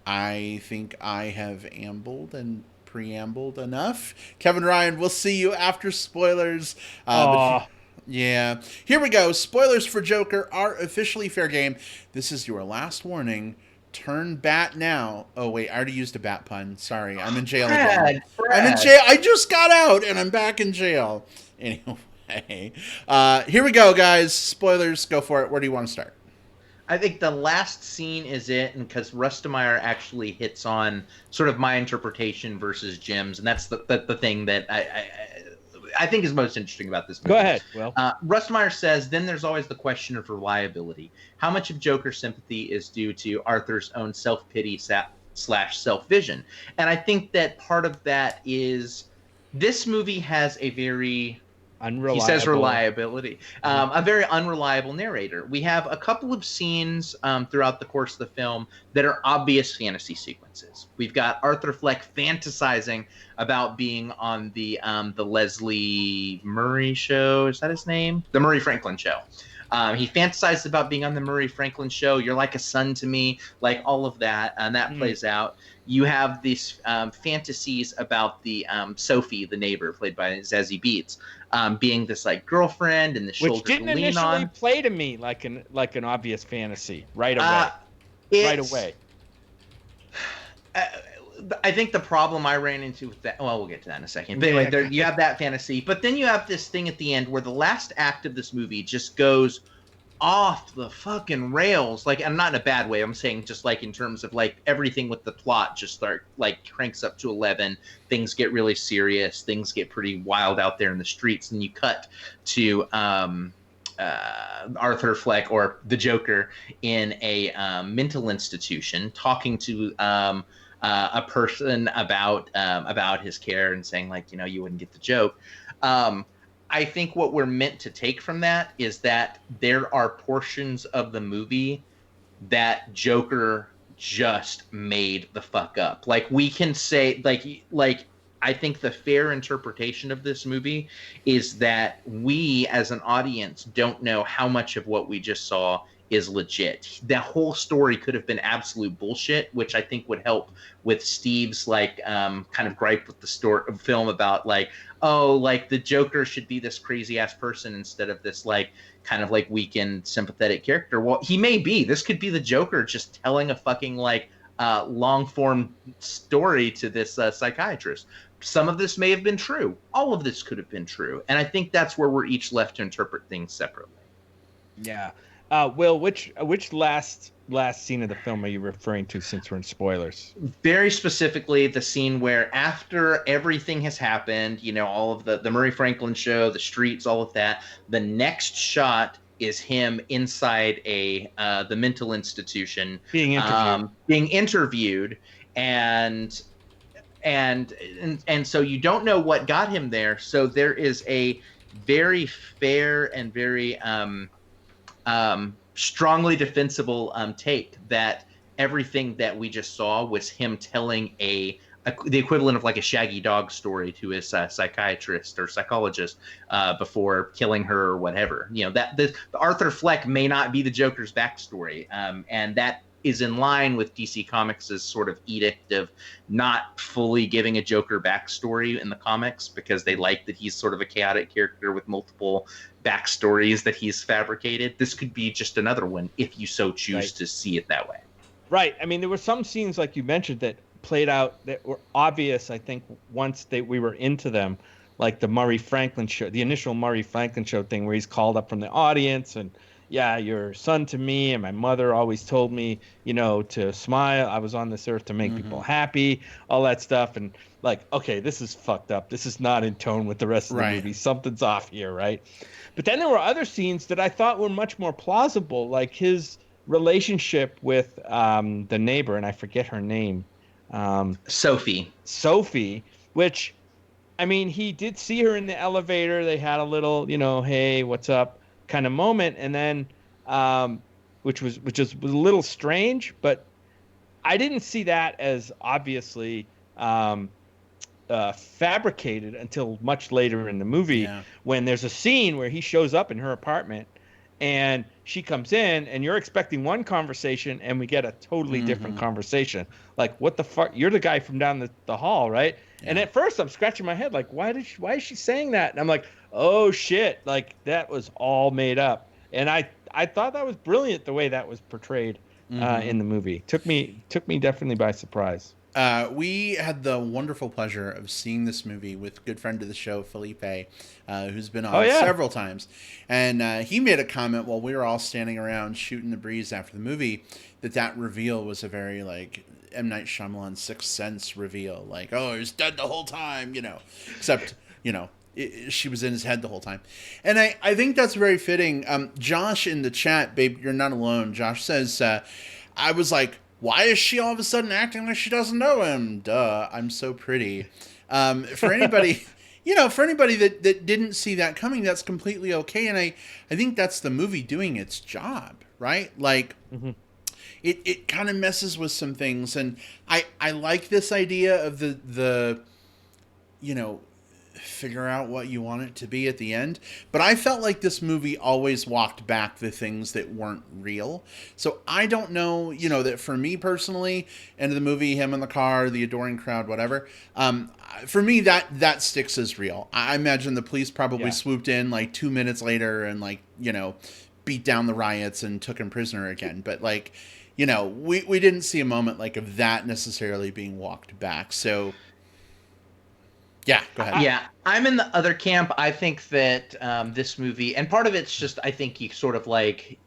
I think I have ambled and preambled enough. Kevin Ryan, we'll see you after spoilers. Yeah. Here we go. Spoilers for Joker are officially fair game. This is your last warning. Turn bat now. Oh, wait. I already used a bat pun. Sorry. I'm in jail again. I'm in jail. I just got out and I'm back in jail. Anyway. Here we go, guys. Spoilers. Go for it. Where do you want to start? I think the last scene is it, and because Rustemeyer actually hits on sort of my interpretation versus Jim's, and that's the thing that I think is most interesting about this movie. Go ahead, Will. Rustemeyer says, then there's always the question of reliability. How much of Joker's sympathy is due to Arthur's own self-pity / self-vision? And I think that part of that is this movie has a very... Unreliable. He says reliability. A very unreliable narrator. We have a couple of scenes throughout the course of the film that are obvious fantasy sequences. We've got Arthur Fleck fantasizing about being on the Leslie Murray show. Is that his name? The Murray Franklin show. He fantasizes about being on the Murray Franklin show. You're like a son to me, like all of that, and that plays out. You have these fantasies about the Sophie, the neighbor, played by Zazie Beetz, being this like girlfriend and the shoulder to lean on. Which didn't initially play to me like an obvious fantasy right away. Right away. I think the problem I ran into with that, well, we'll get to that in a second. But anyway, you have that fantasy. But then you have this thing at the end where the last act of this movie just goes off the fucking rails. Like, and not in a bad way. I'm saying just like in terms of like everything with the plot just cranks up to 11. Things get really serious. Things get pretty wild out there in the streets. And you cut to Arthur Fleck, or the Joker, in a mental institution talking to a person about his care and saying, like, you know, you wouldn't get the joke. I think what we're meant to take from that is that there are portions of the movie that Joker just made the fuck up. Like, we can say, like I think the fair interpretation of this movie is that we as an audience don't know how much of what we just saw is legit. The whole story could have been absolute bullshit, which I think would help with Steve's like kind of gripe with the film about like, oh, like the Joker should be this crazy ass person instead of this like kind of like weakened sympathetic character. Well, he may be. This could be the Joker just telling a fucking like long form story to this psychiatrist. Some of this may have been true. All of this could have been true. And I think that's where we're each left to interpret things separately. Yeah. Will, which last scene of the film are you referring to, since we're in spoilers? Very specifically, the scene where after everything has happened, you know, all of the Murray Franklin show, the streets, all of that, the next shot is him inside the mental institution being interviewed, and so you don't know what got him there. So there is a very fair and very strongly defensible take that everything that we just saw was him telling the equivalent of like a Shaggy Dog story to his psychiatrist or psychologist before killing her or whatever. You know, that the Arthur Fleck may not be the Joker's backstory, and that is in line with DC Comics' sort of edict of not fully giving a Joker backstory in the comics, because they like that he's sort of a chaotic character with multiple backstories that he's fabricated. This could be just another one if you so choose to see it that way. Right. I mean, there were some scenes, like you mentioned, that played out that were obvious, I think, once we were into them, like the Murray Franklin show, the initial Murray Franklin show thing, where he's called up from the audience and, yeah, you're son to me, and my mother always told me, to smile. I was on this earth to make people happy, all that stuff. And like, okay, this is fucked up. This is not in tone with the rest of the movie. Something's off here, right? But then there were other scenes that I thought were much more plausible, like his relationship with the neighbor, and I forget her name. Sophie, which, I mean, he did see her in the elevator. They had a little, hey, what's up kind of moment. And then, which was a little strange, but I didn't see that as obviously fabricated until much later in the movie, when there's a scene where he shows up in her apartment and she comes in and you're expecting one conversation and we get a totally different conversation. Like, what the fuck? You're the guy from down the hall, right? Yeah. And at first I'm scratching my head, like, why is she saying that? And I'm like, oh shit, like that was all made up. And I thought that was brilliant, the way that was portrayed in the movie. Took me definitely by surprise. We had the wonderful pleasure of seeing this movie with a good friend of the show, Felipe, who's been on several times. And he made a comment while we were all standing around shooting the breeze after the movie that reveal was a very, like, M. Night Shyamalan Sixth Sense reveal. Like, oh, he was dead the whole time, Except, she was in his head the whole time. And I think that's very fitting. Josh in the chat, babe, you're not alone. Josh says, I was like, why is she all of a sudden acting like she doesn't know him? Duh, I'm so pretty. For anybody, that didn't see that coming, that's completely okay. And I think that's the movie doing its job, right? Like, it kind of messes with some things. And I like this idea of the figure out what you want it to be at the end. But I felt like this movie always walked back the things that weren't real. So I don't know, that for me personally, end of the movie, him in the car, the adoring crowd, whatever. For me, that sticks as real. I imagine the police probably swooped in like 2 minutes later and beat down the riots and took him prisoner again. But we didn't see a moment like of that necessarily being walked back. So yeah, go ahead. Yeah, I'm in the other camp. I think that this movie, and part of it's just, I think you sort of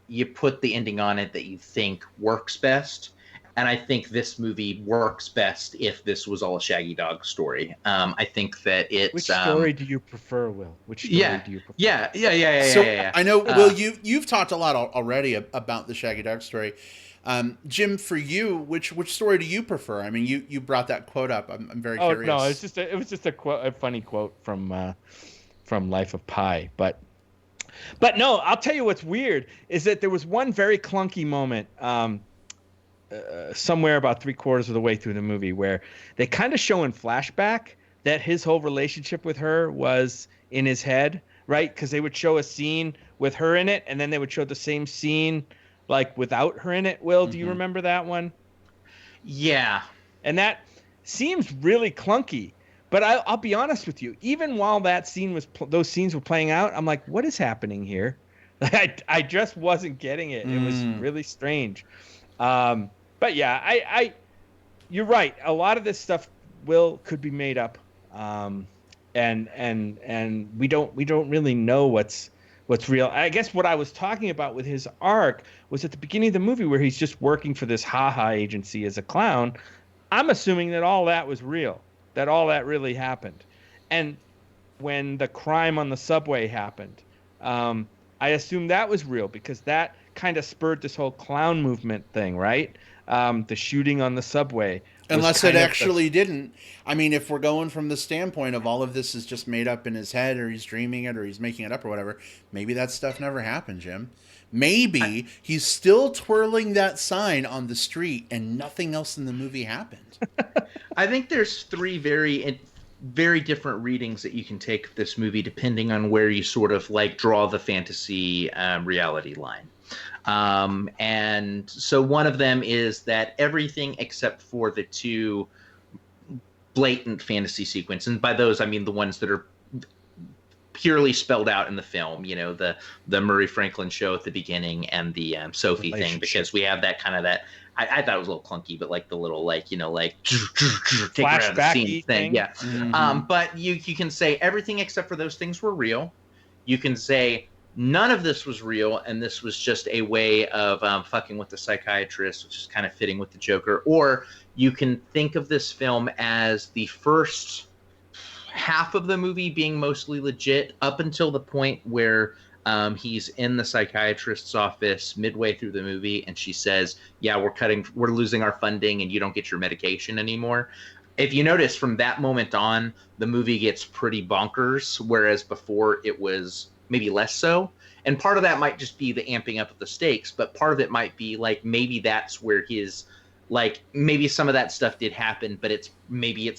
you put the ending on it that you think works best. And I think this movie works best if this was all a Shaggy Dog story. I think that it's... Which story do you prefer, Will? Which story do you prefer? Yeah. So I know, Will, you've talked a lot already about the Shaggy Dog story. Jim, for you, which story do you prefer? I mean, you brought that quote up. I'm very curious. No, it was just a funny quote from Life of Pi. But no, I'll tell you what's weird is that there was one very clunky moment somewhere about 3/4 of the way through the movie where they kind of show in flashback that his whole relationship with her was in his head, right? Because they would show a scene with her in it, and then they would show the same scene like without her in it. Will, do you remember that one? Yeah. And that seems really clunky. But I'll be honest with you. Even while that scene those scenes were playing out, I'm like, what is happening here? I just wasn't getting it. It was really strange. But yeah, you're right. A lot of this stuff could be made up, and we don't really know what's real. I guess what I was talking about with his arc was at the beginning of the movie where he's just working for this ha-ha agency as a clown. I'm assuming that all that was real, that all that really happened. And when the crime on the subway happened, I assume that was real because that kind of spurred this whole clown movement thing, right? The shooting on the subway. Unless it actually didn't. I mean, if we're going from the standpoint of all of this is just made up in his head, or he's dreaming it, or he's making it up, or whatever, maybe that stuff never happened, Jim. Maybe he's still twirling that sign on the street and nothing else in the movie happened. I think there's three very different readings that you can take of this movie depending on where you sort of draw the fantasy reality line. And so one of them is that everything except for the two blatant fantasy sequence, and by those I mean the ones that are purely spelled out in the film, the Murray Franklin show at the beginning and the Sophie thing, because we have that kind of that. I thought it was a little clunky, but like the little take her out of the scene thing. Yeah. Mm-hmm. But you can say everything except for those things were real. You can say none of this was real, and this was just a way of fucking with the psychiatrist, which is kind of fitting with the Joker. Or you can think of this film as the first half of the movie being mostly legit up until the point where he's in the psychiatrist's office midway through the movie, and she says, yeah, we're losing our funding and you don't get your medication anymore. If you notice, from that moment on, the movie gets pretty bonkers, whereas before it was maybe less so. And part of that might just be the amping up of the stakes, but part of it might be like maybe that's where his maybe some of that stuff did happen, but it's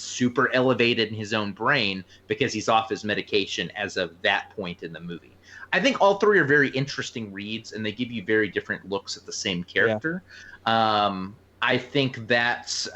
super elevated in his own brain because he's off his medication as of that point in the movie. I think all three are very interesting reads, and they give you very different looks at the same character. Yeah. I think that's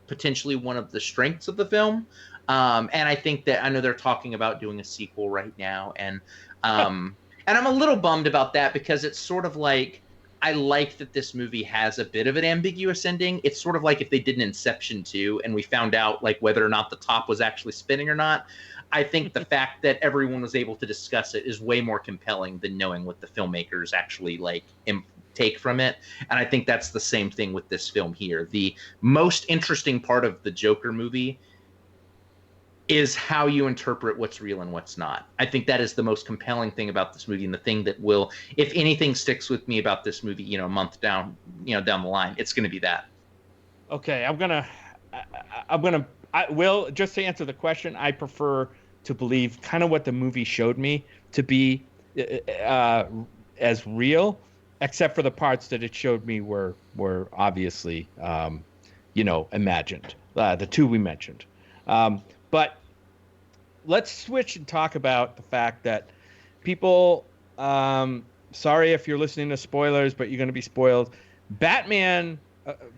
potentially one of the strengths of the film. And I think that I know they're talking about doing a sequel right now, and I'm a little bummed about that because it's sort of like, I like that this movie has a bit of an ambiguous ending. It's sort of like if they did an Inception 2 and we found out like whether or not the top was actually spinning or not. I think the fact that everyone was able to discuss it is way more compelling than knowing what the filmmakers actually take from it. And I think that's the same thing with this film here. The most interesting part of the Joker movie is how you interpret what's real and what's not. I think that is the most compelling thing about this movie, and the thing that will, if anything sticks with me about this movie, a month down the line, it's going to be that. Okay, I will, just to answer the question, I prefer to believe kind of what the movie showed me to be as real, except for the parts that it showed me were obviously, imagined. The two we mentioned. But let's switch and talk about the fact that people, sorry if you're listening to spoilers, but you're going to be spoiled. Batman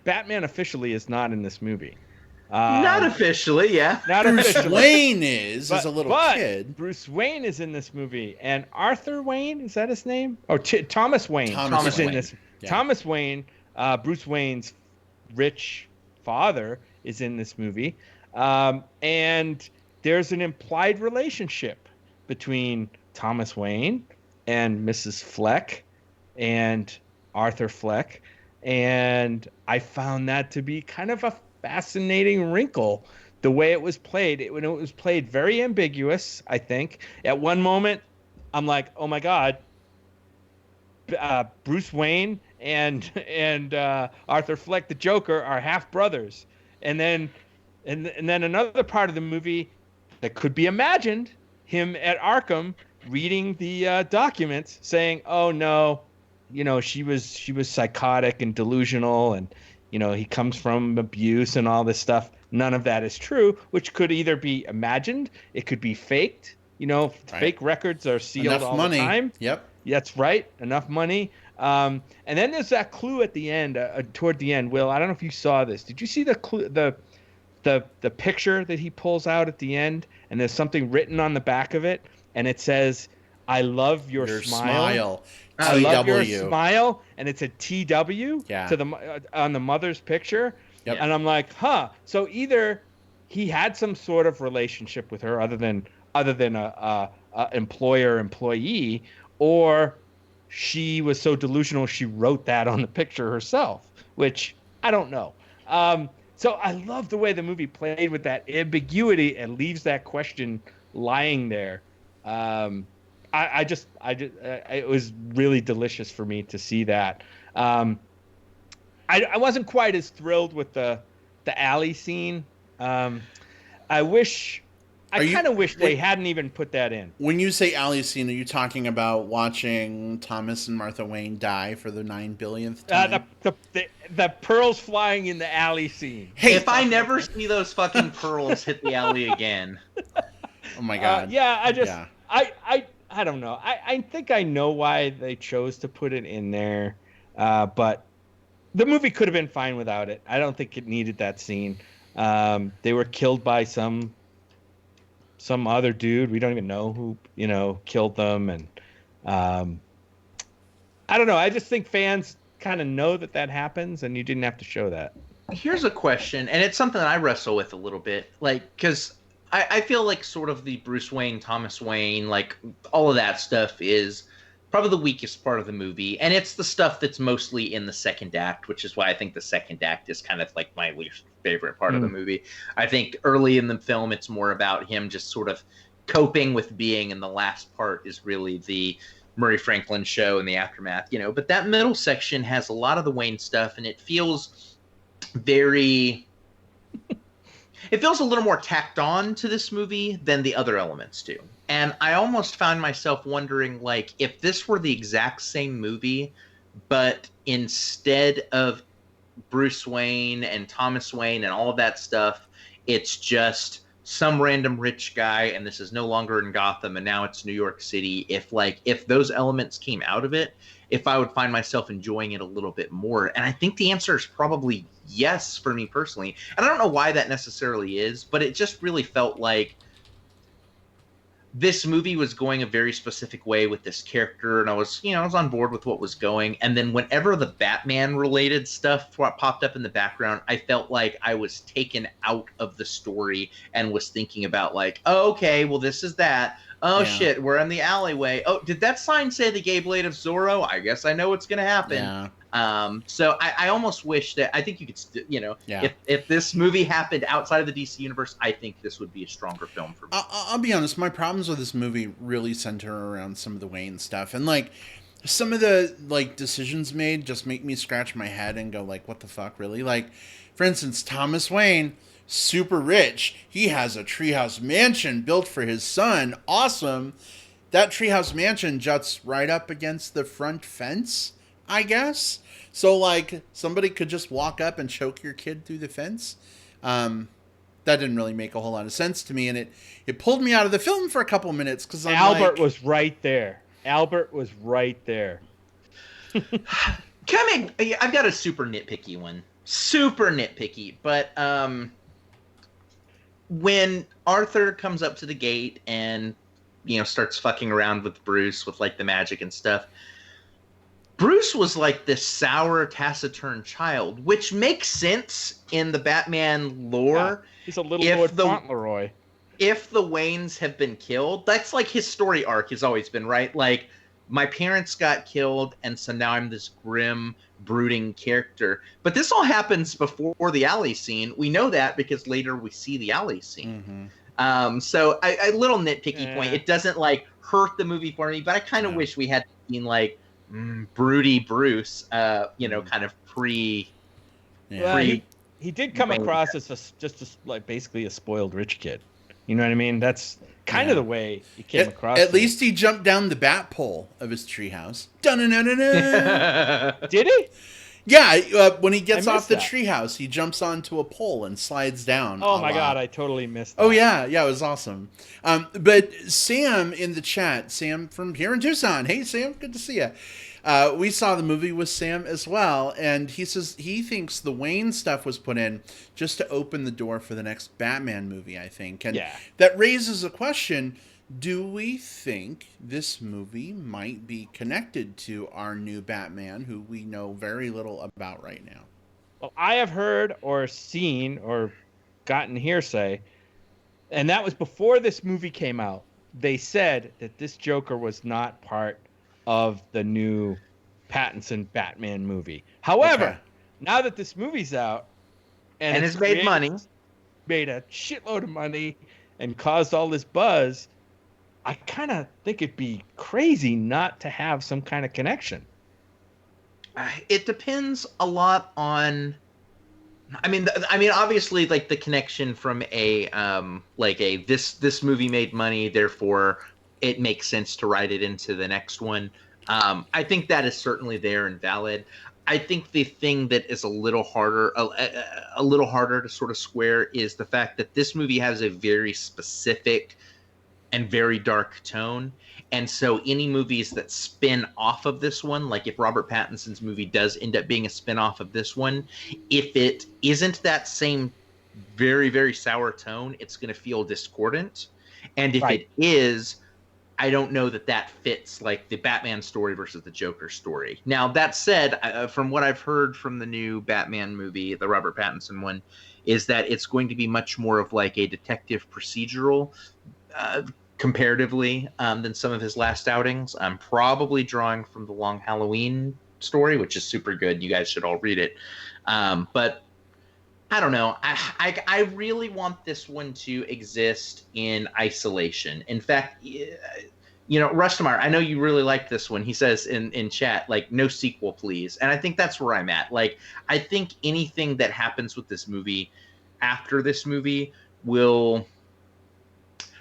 officially is not in this movie. Not officially, yeah. Not Bruce officially. Wayne is as a little kid. Bruce Wayne is in this movie, and Arthur Wayne, is that his name? Oh, Thomas Wayne. Thomas Wayne. In this. Yeah. Thomas Wayne, Bruce Wayne's rich father, is in this movie. And there's an implied relationship between Thomas Wayne and Mrs. Fleck and Arthur Fleck. And I found that to be kind of a fascinating wrinkle, the way it was played. When it was played very ambiguous, I think. At one moment, I'm like, oh my God, Bruce Wayne and Arthur Fleck, the Joker, are half brothers. And then another part of the movie that could be imagined, him at Arkham reading the documents saying, oh no, she was psychotic and delusional, and he comes from abuse and all this stuff. None of that is true, which could either be imagined, it could be faked. Right. Fake records are sealed all the time. Yep. That's right. Enough money. And then there's that clue at the end, toward the end. Will, I don't know if you saw this. Did you see the clue, the picture that he pulls out at the end, and there's something written on the back of it, and it says, I love your smile. I love your smile, and it's a TW on the mother's picture. Yep. And I'm like, so either he had some sort of relationship with her other than a employer-employee, or she was so delusional she wrote that on the picture herself, which I don't know. So I love the way the movie played with that ambiguity and leaves that question lying there. It was really delicious for me to see that. I wasn't quite as thrilled with the alley scene. I kind of wish they hadn't even put that in. When you say alley scene, are you talking about watching Thomas and Martha Wayne die for the 9 billionth time? The pearls flying in the alley scene. Hey, if I never see those fucking pearls hit the alley again. Oh my God. I I don't know. I think I know why they chose to put it in there, but the movie could have been fine without it. I don't think it needed that scene. They were killed by some other dude. We don't even know who, killed them. And I don't know. I just think fans kind of know that happens, and you didn't have to show that. Here's a question, and it's something that I wrestle with a little bit, like, because I feel like sort of the Bruce Wayne, Thomas Wayne, like all of that stuff is probably the weakest part of the movie, and it's the stuff that's mostly in the second act, which is why I think the second act is kind of like my least favorite part of the movie. I think early in the film, it's more about him just sort of coping with being, and the last part is really the Murray Franklin show and the aftermath, But that middle section has a lot of the Wayne stuff, and it feels very... It feels a little more tacked on to this movie than the other elements do. And I almost found myself wondering, like, if this were the exact same movie, but instead of Bruce Wayne and Thomas Wayne and all of that stuff, it's just some random rich guy, and this is no longer in Gotham, and now it's New York City. If those elements came out of it, if I would find myself enjoying it a little bit more. And I think the answer is probably yes for me personally. And I don't know why that necessarily is, but it just really felt like this movie was going a very specific way with this character, and I was on board with what was going. And then whenever the Batman related stuff popped up in the background, I felt like I was taken out of the story and was thinking about like, oh, okay, well, this is that. Oh, yeah. Shit, we're in the alleyway. Oh, did that sign say the gay blade of Zorro? I guess I know what's going to happen. Yeah. So I almost wish that, I think you could, if this movie happened outside of the DC universe, I think this would be a stronger film for me. I'll be honest, my problems with this movie really center around some of the Wayne stuff. And, like, some of the, like, decisions made just make me scratch my head and go, like, what the fuck, really? Like, for instance, Thomas Wayne, super rich. He has a treehouse mansion built for his son. Awesome. That treehouse mansion juts right up against the front fence, I guess. So, like, somebody could just walk up and choke your kid through the fence. That didn't really make a whole lot of sense to me, and it pulled me out of the film for a couple minutes because Albert was right there. Albert was right there. I've got a super nitpicky one. Super nitpicky, but when Arthur comes up to the gate and starts fucking around with Bruce with like the magic and stuff, Bruce was like this sour, taciturn child, which makes sense in the Batman lore. Yeah, he's a little Lord Fauntleroy. If the Waynes have been killed, that's like his story arc has always been, right? Like, my parents got killed, and so now I'm this grim, brooding character. But this all happens before the alley scene. We know that because later we see the alley scene. Mm-hmm. So a little nitpicky point. It doesn't like hurt the movie for me, but I kind of wish we had seen like broody Bruce, kind of pre. He did come across as like basically a spoiled rich kid. You know what I mean? That's kind of the way he came across. At least he jumped down the bat pole of his treehouse. Did he? Yeah, when he gets off the treehouse, he jumps onto a pole and slides down. Oh my god, I totally missed that. Oh yeah, it was awesome. But Sam in the chat, Sam from here in Tucson. Hey Sam, good to see you. We saw the movie with Sam as well, and he says he thinks the Wayne stuff was put in just to open the door for the next Batman movie, I think. And that raises a question. Do we think this movie might be connected to our new Batman, who we know very little about right now? Well, I have heard or seen or gotten hearsay, and that was before this movie came out. They said that this Joker was not part of the new Pattinson Batman movie. However, now that this movie's out and it's made money, made a shitload of money and caused all this buzz, I kind of think it'd be crazy not to have some kind of connection. It depends a lot on. I mean, obviously, like the connection from this movie made money, therefore it makes sense to write it into the next one. I think that is certainly there and valid. I think the thing that is a little harder to sort of square is the fact that this movie has a very specific and very dark tone. And so any movies that spin off of this one, like if Robert Pattinson's movie does end up being a spin off of this one, if it isn't that same very, very sour tone, it's going to feel discordant. And if Right. it is, I don't know that that fits like the Batman story versus the Joker story. Now, that said, from what I've heard from the new Batman movie, the Robert Pattinson one, is that it's going to be much more of like a detective procedural comparatively than some of his last outings. I'm probably drawing from the Long Halloween story, which is super good. You guys should all read it. But I don't know. I really want this one to exist in isolation. In fact, Rushtomar, I know you really like this one. He says in chat, like, no sequel, please. And I think that's where I'm at. Like, I think anything that happens with this movie after this movie will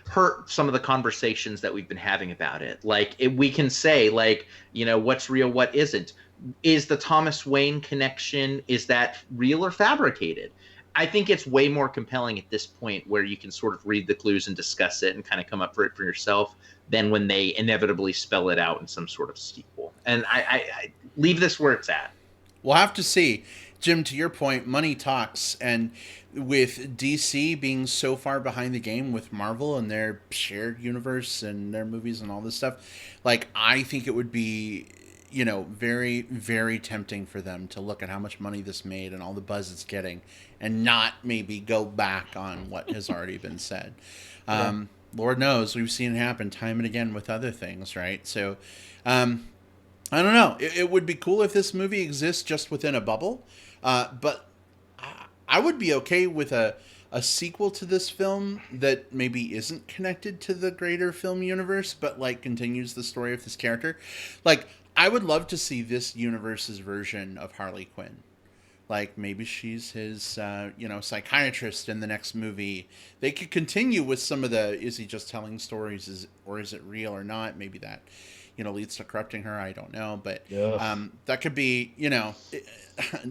hurt some of the conversations that we've been having about it. Like, we can say, like, what's real, what isn't. Is the Thomas Wayne connection, is that real or fabricated? I think it's way more compelling at this point where you can sort of read the clues and discuss it and kind of come up for it for yourself than when they inevitably spell it out in some sort of sequel. And I leave this where it's at. We'll have to see. Jim, to your point, money talks. And with DC being so far behind the game with Marvel and their shared universe and their movies and all this stuff, like, I think it would be, very, very tempting for them to look at how much money this made and all the buzz it's getting and not maybe go back on what has already been said. Lord knows, we've seen it happen time and again with other things, right? So, I don't know. It would be cool if this movie exists just within a bubble, but I would be okay with a sequel to this film that maybe isn't connected to the greater film universe, but like continues the story of this character. Like, I would love to see this universe's version of Harley Quinn. Like, maybe she's his, psychiatrist in the next movie. They could continue with some of the, is he just telling stories, or is it real or not? Maybe that, leads to corrupting her. I don't know. But that could be,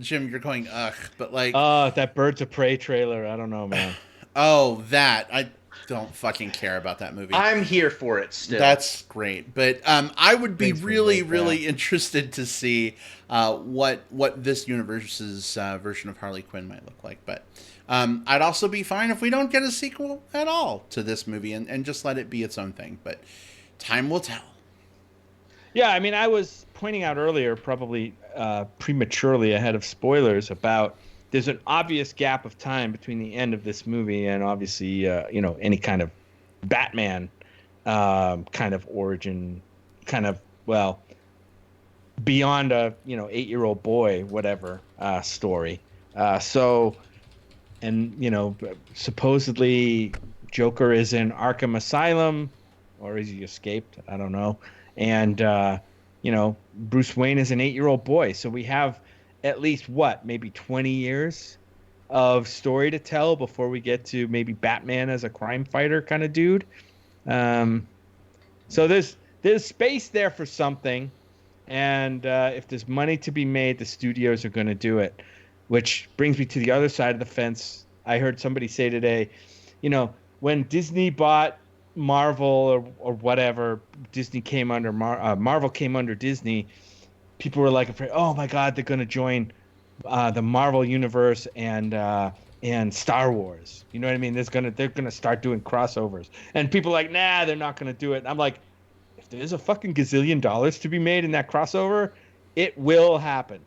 Jim, you're going, ugh. But like... that Birds of Prey trailer. I don't know, man. That. I don't fucking care about that movie. I'm here for it still. That's great. But I would be really interested to see what this universe's version of Harley Quinn might look like. But I'd also be fine if we don't get a sequel at all to this movie and just let it be its own thing. But time will tell. Yeah, I mean, I was pointing out earlier, probably prematurely ahead of spoilers, about there's an obvious gap of time between the end of this movie and obviously, any kind of Batman kind of origin, kind of, beyond a, 8-year-old boy, whatever, story. Supposedly Joker is in Arkham Asylum, or is he escaped? I don't know. And, Bruce Wayne is an 8-year-old boy. So we have at least maybe 20 years of story to tell before we get to maybe Batman as a crime fighter kind of dude. So there's space there for something. And if there's money to be made, the studios are going to do it, which brings me to the other side of the fence. I heard somebody say today, when Disney bought Marvel or whatever, Disney came under Marvel came under Disney. People were like afraid, oh my God, they're going to join the Marvel universe and Star Wars. You know what I mean? They're gonna start doing crossovers, and people are like, nah, they're not going to do it. And I'm like, if there's a fucking gazillion dollars to be made in that crossover, it will happen.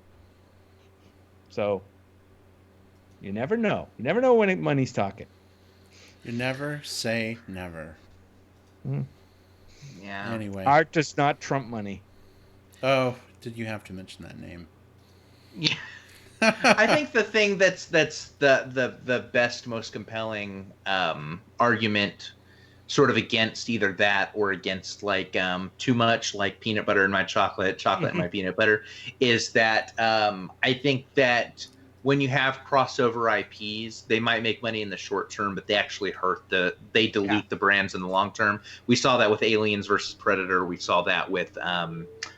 So you never know. You never know when money's talking. You never say never. Mm-hmm. Yeah. Anyway, art does not trump money. Oh, did you have to mention that name? Yeah. I think the thing that's the best, most compelling argument sort of against either that or against like too much like peanut butter in my chocolate in my peanut butter is that I think that when you have crossover IPs, they might make money in the short term, but they actually they dilute the brands in the long term. We saw that with Aliens versus Predator. We saw that with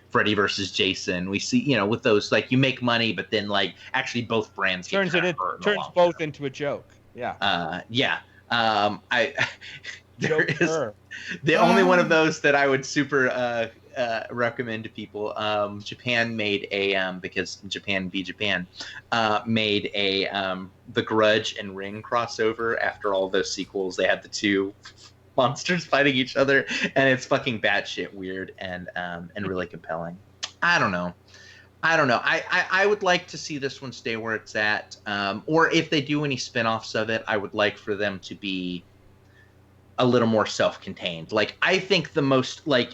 Freddy versus Jason. We see, with those, like, you make money, but then like actually both brands turns both into a joke. Yeah. Yeah. There is Joker. the only one of those that I would super recommend to people. Japan made a because Japan v Japan made a the Grudge and Ring crossover. After all those sequels, they had the two monsters fighting each other, and it's fucking batshit weird and really compelling. I don't know. I would like to see this one stay where it's at, or if they do any spin-offs of it, I would like for them to be a little more self-contained. Like, I think the most, like,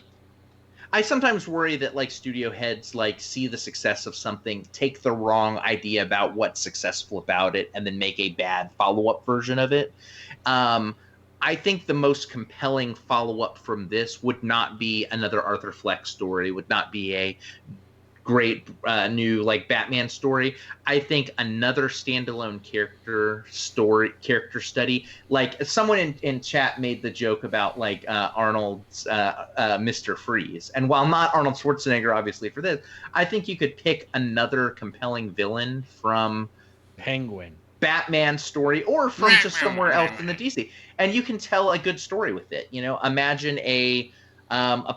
I sometimes worry that, like, studio heads, like, see the success of something, take the wrong idea about what's successful about it, and then make a bad follow-up version of it. I think the most compelling follow-up from this would not be another Arthur Fleck story, would not be a great new like Batman story. I think another standalone character study. Like someone in chat made the joke about like Arnold's Mr. Freeze, and while not Arnold Schwarzenegger, obviously for this, I think you could pick another compelling villain from Penguin. Batman story or from just somewhere else in the DC, and you can tell a good story with it. You know, imagine a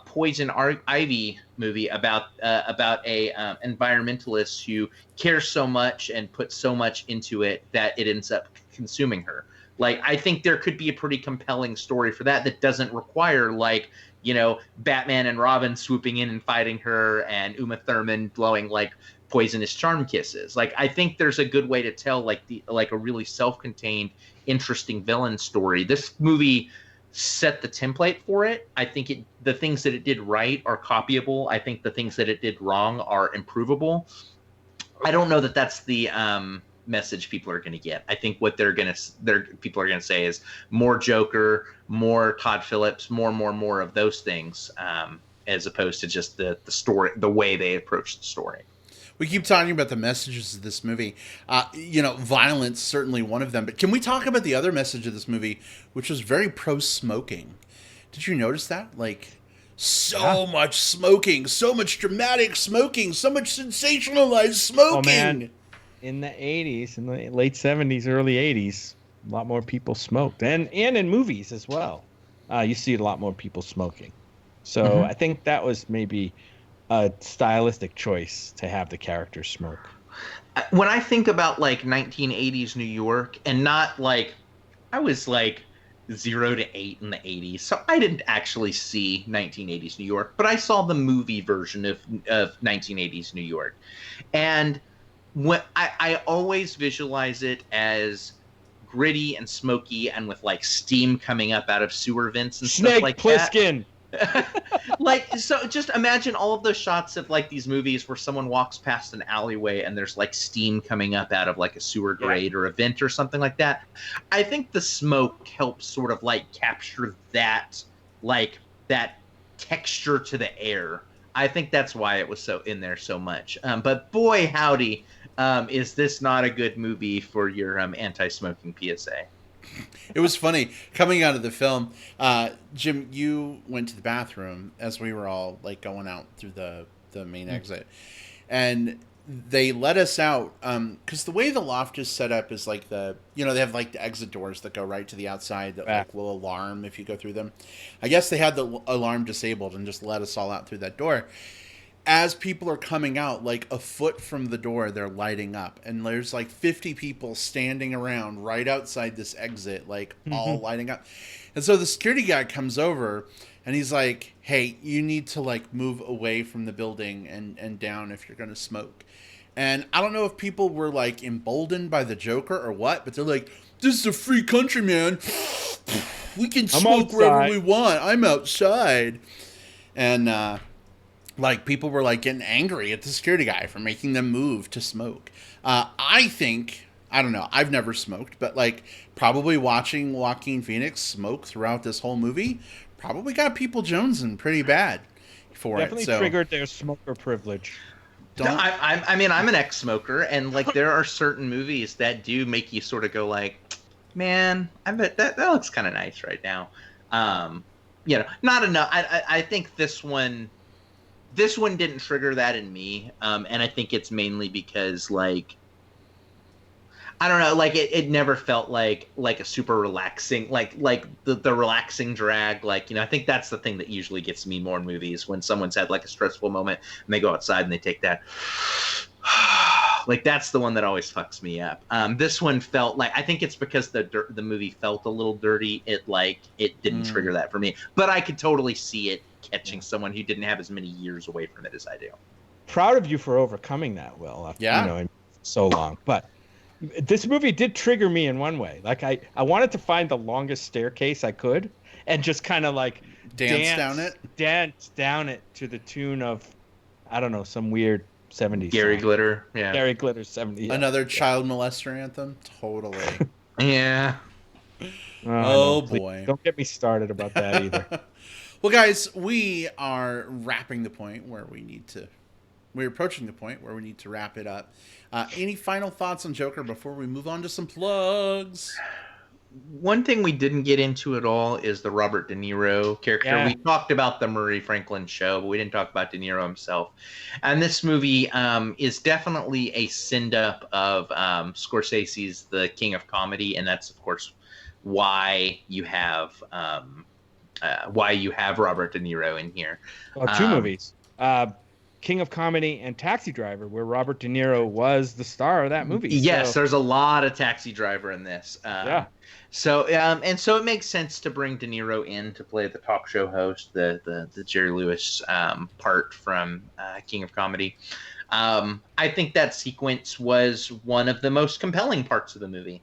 Poison Ivy movie about a environmentalist who cares so much and puts so much into it that it ends up consuming her. Like, I think there could be a pretty compelling story for that doesn't require, like, you know, Batman and Robin swooping in and fighting her and Uma Thurman blowing like poisonous charm kisses. Like, I think there's a good way to tell like a really self-contained, interesting villain story. This movie set the template for it. I think the things that it did right are copyable. I think the things that it did wrong are improvable. I don't know that that's the message people are going to get. I think what people are going to say is more Joker, more Todd Phillips, more of those things, as opposed to just the story, the way they approach the story. We keep talking about the messages of this movie. You know, violence certainly one of them. But can we talk about the other message of this movie, which was very pro-smoking? Did you notice that? Like, so much smoking, so much dramatic smoking, so much sensationalized smoking. Oh, man. In the 80s, in the late 70s, early 80s, a lot more people smoked. And in movies as well. You see a lot more people smoking. So I think that was maybe a stylistic choice to have the characters smoke. When I think about like 1980s New York, and not like, I was like 0 to 8 in the 80s, so I didn't actually see 1980s New York, but I saw the movie version of 1980s New York. And when I always visualize it as gritty and smoky and with like steam coming up out of sewer vents and stuff like Plissken. that. Like, so just imagine all of those shots of like these movies where someone walks past an alleyway and there's like steam coming up out of like a sewer grate or a vent or something like that. I think the smoke helps sort of like capture that, like that texture to the air. I think that's why it was so in there so much. But boy, howdy, is this not a good movie for your anti-smoking PSA? It was funny coming out of the film. Jim, you went to the bathroom as we were all like going out through the main exit, and they let us out because the way the loft is set up is like they have like the exit doors that go right to the outside that like will alarm if you go through them. I guess they had the alarm disabled and just let us all out through that door. As people are coming out, like a foot from the door, they're lighting up. And there's like 50 people standing around right outside this exit, like all lighting up. And so the security guy comes over and he's like, hey, you need to like move away from the building and down if you're going to smoke. And I don't know if people were like emboldened by the Joker or what, but they're like, this is a free country, man. We can smoke wherever we want. I'm outside. And, like, people were, like, getting angry at the security guy for making them move to smoke. I think, I don't know, I've never smoked, but, like, probably watching Joaquin Phoenix smoke throughout this whole movie probably got people jonesing pretty bad for Definitely it. So triggered their smoker privilege. I mean, I'm an ex-smoker, and, like, there are certain movies that do make you sort of go, like, man, I bet that looks kind of nice right now. You know, not enough. I think this one didn't trigger that in me, and I think it's mainly because, like, I don't know, like it never felt like a super relaxing, like the relaxing drag. Like, I think that's the thing that usually gets me more in movies, when someone's had like a stressful moment and they go outside and they take that like, that's the one that always fucks me up. This one felt like, I think it's because the movie felt a little dirty. It didn't trigger that for me, but I could totally see it catching someone who didn't have as many years away from it as I do. Proud of you for overcoming that, Will. After, in so long, but this movie did trigger me in one way. Like I wanted to find the longest staircase I could and just kind of like dance down it to the tune of, I don't know, some weird 70s Gary song. Glitter. Yeah. Gary Glitter 70s. Another child molester anthem. Totally. Yeah. Oh, no, boy. Don't get me started about that either. Well, guys, we are wrapping the point where we need to. We're approaching the point where we need to wrap it up. Any final thoughts on Joker before we move on to some plugs? One thing we didn't get into at all is the Robert De Niro character. Yeah. We talked about the Murray Franklin show, but we didn't talk about De Niro himself. And this movie is definitely a send-up of Scorsese's The King of Comedy, and that's, of course, why you have Robert De Niro in here. Two movies. King of Comedy and Taxi Driver, where Robert De Niro was the star of that movie. Yes, there's a lot of Taxi Driver in this. So it makes sense to bring De Niro in to play the talk show host, the Jerry Lewis part from King of Comedy. I think that sequence was one of the most compelling parts of the movie.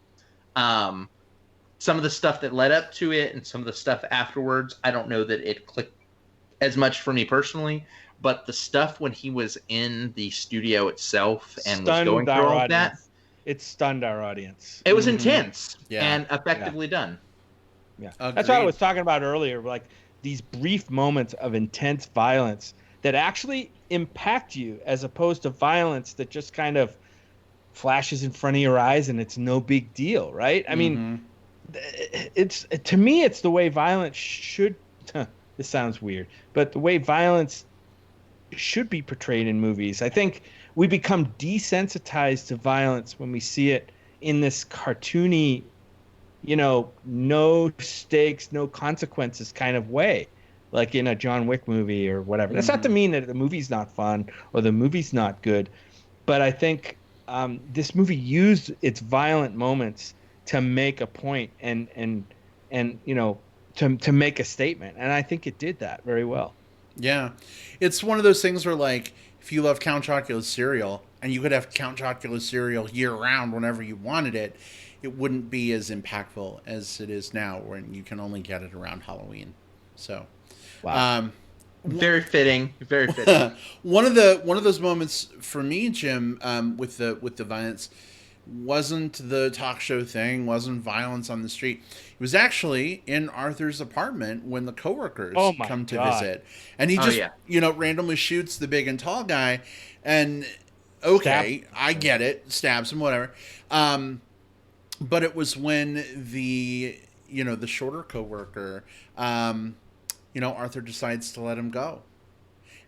Some of the stuff that led up to it and some of the stuff afterwards, I don't know that it clicked as much for me personally. But the stuff when he was in the studio itself and was going through all of that, it stunned our audience. It was intense and effectively done. Yeah, that's what I was talking about earlier. Like these brief moments of intense violence that actually impact you, as opposed to violence that just kind of flashes in front of your eyes and it's no big deal, right? I mean, it's, to me, it's the way violence should. This sounds weird, but the way violence should be portrayed in movies. I think we become desensitized to violence when we see it in this cartoony, no stakes, no consequences kind of way, like in a John Wick movie or whatever. That's not to mean that the movie's not fun or the movie's not good, but I think this movie used its violent moments to make a point and to make a statement, and I think it did that very well. Yeah. It's one of those things where, like, if you love Count Chocula's cereal and you could have Count Chocula's cereal year-round whenever you wanted it, it wouldn't be as impactful as it is now when you can only get it around Halloween. So, wow. Very fitting. Very fitting. One of those moments for me, Jim, with the violence wasn't the talk show thing, wasn't violence on the street. It was actually in Arthur's apartment when the coworkers come to visit. And he just, randomly shoots the big and tall guy. And, okay, I get it. Stabs him, whatever. But it was when the shorter coworker, Arthur decides to let him go.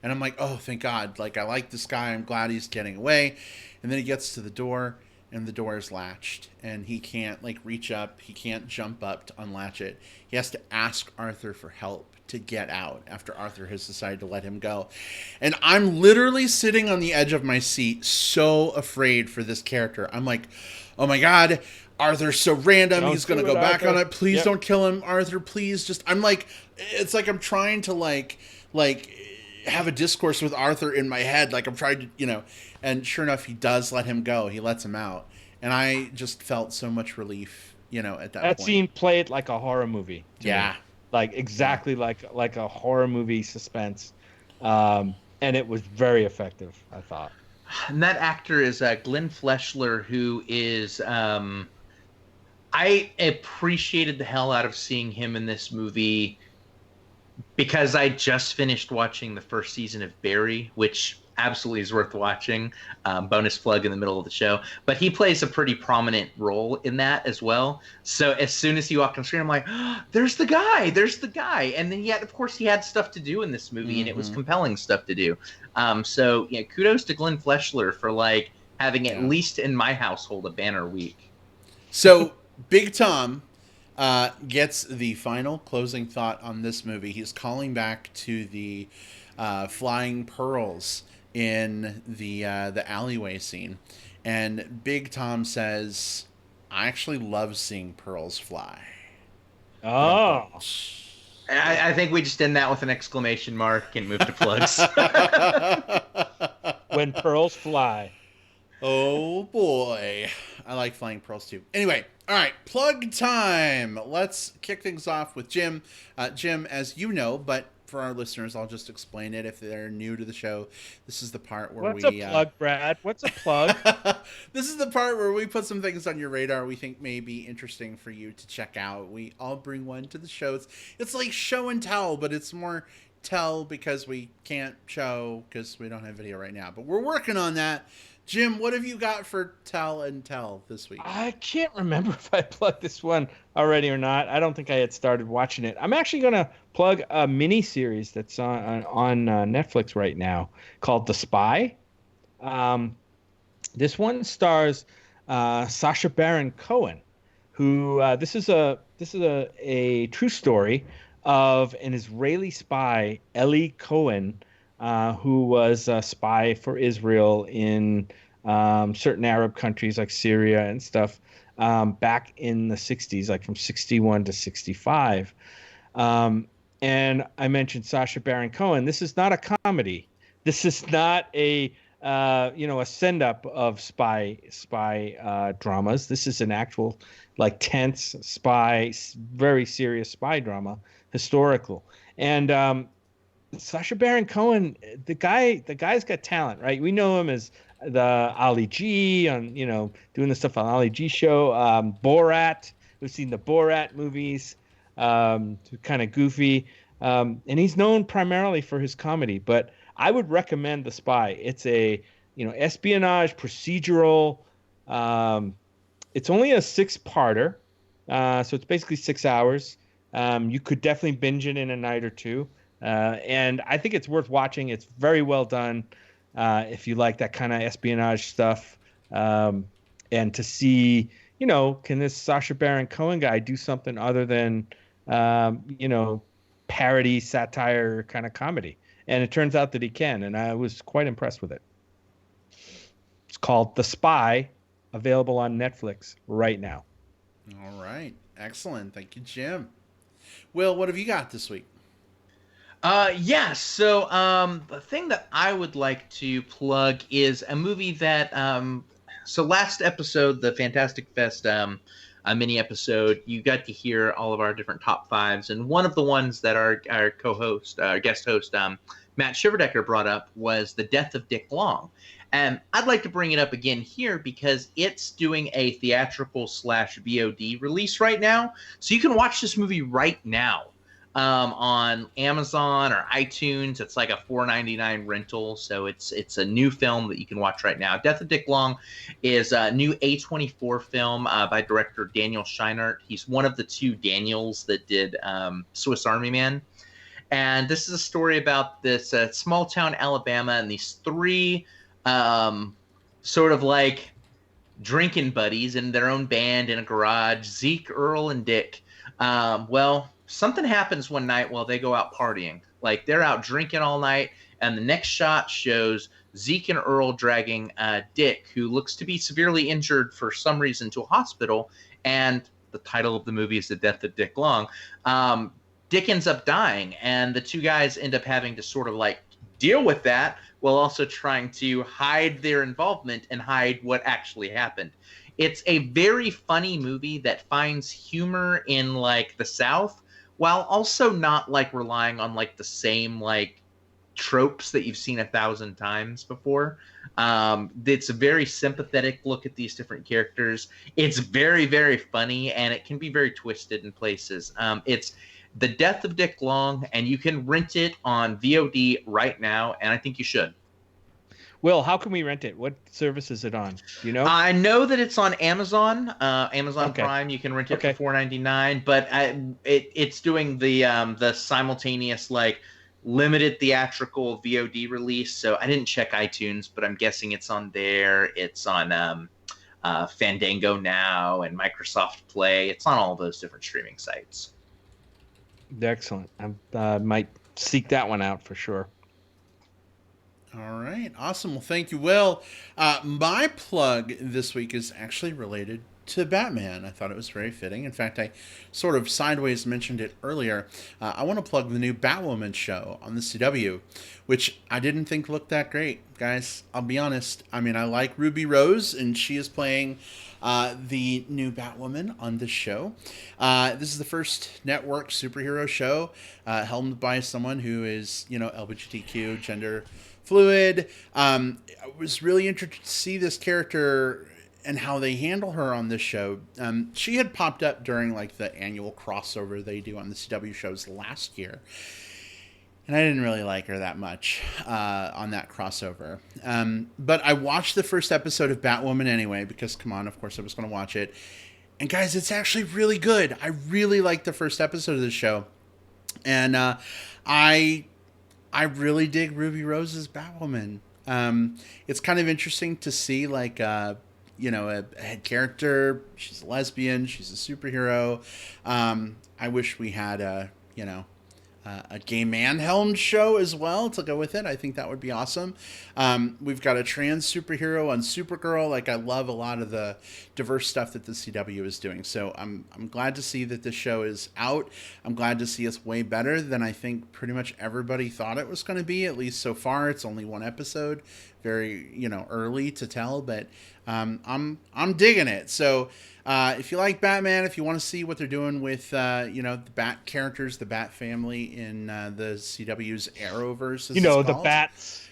And I'm like, oh, thank God. Like, I like this guy. I'm glad he's getting away. And then he gets to the door. And the door is latched, and he can't reach up. He can't jump up to unlatch it. He has to ask Arthur for help to get out after Arthur has decided to let him go. And I'm literally sitting on the edge of my seat, so afraid for this character. I'm like, oh my God, Arthur's so random. He's going to go back on it. Please don't kill him, Arthur. Please just, I'm like, it's like I'm trying to like have a discourse with Arthur in my head. Like I'm trying to, and sure enough, he does let him go. He lets him out. And I just felt so much relief, at that point. That scene played like a horror movie. Me. Like exactly like a horror movie suspense. And it was very effective, I thought. And that actor is Glenn Fleshler, who is, I appreciated the hell out of seeing him in this movie because I just finished watching the first season of Barry, which absolutely is worth watching. Bonus plug in the middle of the show. But he plays a pretty prominent role in that as well. So as soon as he walked on screen, I'm like, oh, there's the guy. And then he had stuff to do in this movie, and it was compelling stuff to do. So kudos to Glenn Fleshler for having at least in my household a banner week. So Big Tom gets the final closing thought on this movie. He's calling back to the flying pearls in the alleyway scene, and Big Tom says, "I actually love seeing pearls fly." Bum, bum. Oh. I think we just end that with an exclamation mark and move to plugs. When pearls fly. Oh boy, I like flying pearls too. Anyway, all right, plug time. Let's kick things off with Jim. Jim, as you know, but for our listeners, I'll just explain it if they're new to the show. This is the part where What's a plug, Brad? What's a plug? This is the part where we put some things on your radar we think may be interesting for you to check out. We all bring one to the show. It's like show and tell, but it's more tell because we can't show because we don't have video right now. But we're working on that. Jim, what have you got for tell and tell this week? I can't remember if I plugged this one already or not. I don't think I had started watching it. I'm actually going to plug a mini series that's on Netflix right now called The Spy. This one stars Sacha Baron Cohen, who this is a true story of an Israeli spy, Eli Cohen, who was a spy for Israel in certain Arab countries like Syria and stuff back in the 60s, like from 61 to 65. And I mentioned Sacha Baron Cohen. This is not a comedy. This is not a send-up of spy dramas. This is an actual, like, tense spy, very serious spy drama, historical. And Sacha Baron Cohen, the guy's got talent, right? We know him as the Ali G on, doing the stuff on Ali G show. Borat, we've seen the Borat movies, kind of goofy. And he's known primarily for his comedy, but I would recommend The Spy. It's a, espionage procedural. It's only a 6-parter. So it's basically 6 hours. You could definitely binge it in a night or two. And I think it's worth watching. It's very well done if you like that kind of espionage stuff. And to see, can this Sacha Baron Cohen guy do something other than, parody, satire kind of comedy? And it turns out that he can, and I was quite impressed with it. It's called The Spy, available on Netflix right now. All right. Excellent. Thank you, Jim. Will, what have you got this week? So the thing that I would like to plug is a movie that so last episode, the Fantastic Fest a mini episode, you got to hear all of our different top fives, and one of the ones that our co-host, our guest host, Matt Shiverdecker brought up was The Death of Dick Long. And I'd like to bring it up again here because it's doing a theatrical / VOD release right now. So you can watch this movie right now on Amazon or iTunes. It's like a $4.99 rental. So it's a new film that you can watch right now. Death of Dick Long is a new A24 film by director Daniel Scheinert. He's one of the 2 Daniels that did Swiss Army Man. And this is a story about this small town Alabama and these 3 sort of like drinking buddies in their own band in a garage, Zeke, Earl, and Dick. Well, something happens one night while they go out partying. Like, they're out drinking all night, and the next shot shows Zeke and Earl dragging Dick, who looks to be severely injured for some reason, to a hospital. And the title of the movie is The Death of Dick Long. Dick ends up dying, and the 2 guys end up having to sort of like deal with that while also trying to hide their involvement and hide what actually happened. It's a very funny movie that finds humor in like the South, while also not like relying on like the same like tropes that you've seen 1,000 times before. It's a very sympathetic look at these different characters. It's very, very funny, and it can be very twisted in places. It's The Death of Dick Long, and you can rent it on VOD right now, and I think you should. Will, how can we rent it? What service is it on? Do you know? I know that it's on Amazon, Amazon Prime. You can rent it for $4.99, but it's doing the simultaneous like limited theatrical VOD release. So I didn't check iTunes, but I'm guessing it's on there. It's on Fandango Now and Microsoft Play. It's on all those different streaming sites. Excellent. I might seek that one out for sure. All right, awesome. Well, thank you, Will. My plug this week is actually related to Batman. I thought it was very fitting. In fact, I sort of sideways mentioned it earlier. I want to plug the new Batwoman show on the CW, which I didn't think looked that great, guys. I'll be honest. I mean, I like Ruby Rose, and she is playing the new Batwoman on this show. This is the first network superhero show helmed by someone who is, LGBTQ, gender fluid. I was really interested to see this character and how they handle her on this show. She had popped up during like the annual crossover they do on the CW shows last year, and I didn't really like her that much on that crossover. But I watched the first episode of Batwoman anyway, because come on, of course I was going to watch it. And guys, it's actually really good. I really liked the first episode of the show, and I really dig Ruby Rose's Batwoman. It's kind of interesting to see like a head character. She's a lesbian. She's a superhero. I wish we had a gay man helmed show as well to go with it. I think that would be awesome. We've got a trans superhero on Supergirl. Like, I love a lot of the diverse stuff that the CW is doing. So I'm glad to see that this show is out. I'm glad to see it's way better than I think pretty much everybody thought it was going to be, at least so far. It's only one episode, very, early to tell, but I'm digging it. So if you like Batman, if you want to see what they're doing with the Bat characters, the Bat family in the CW's Arrowverse, the bats.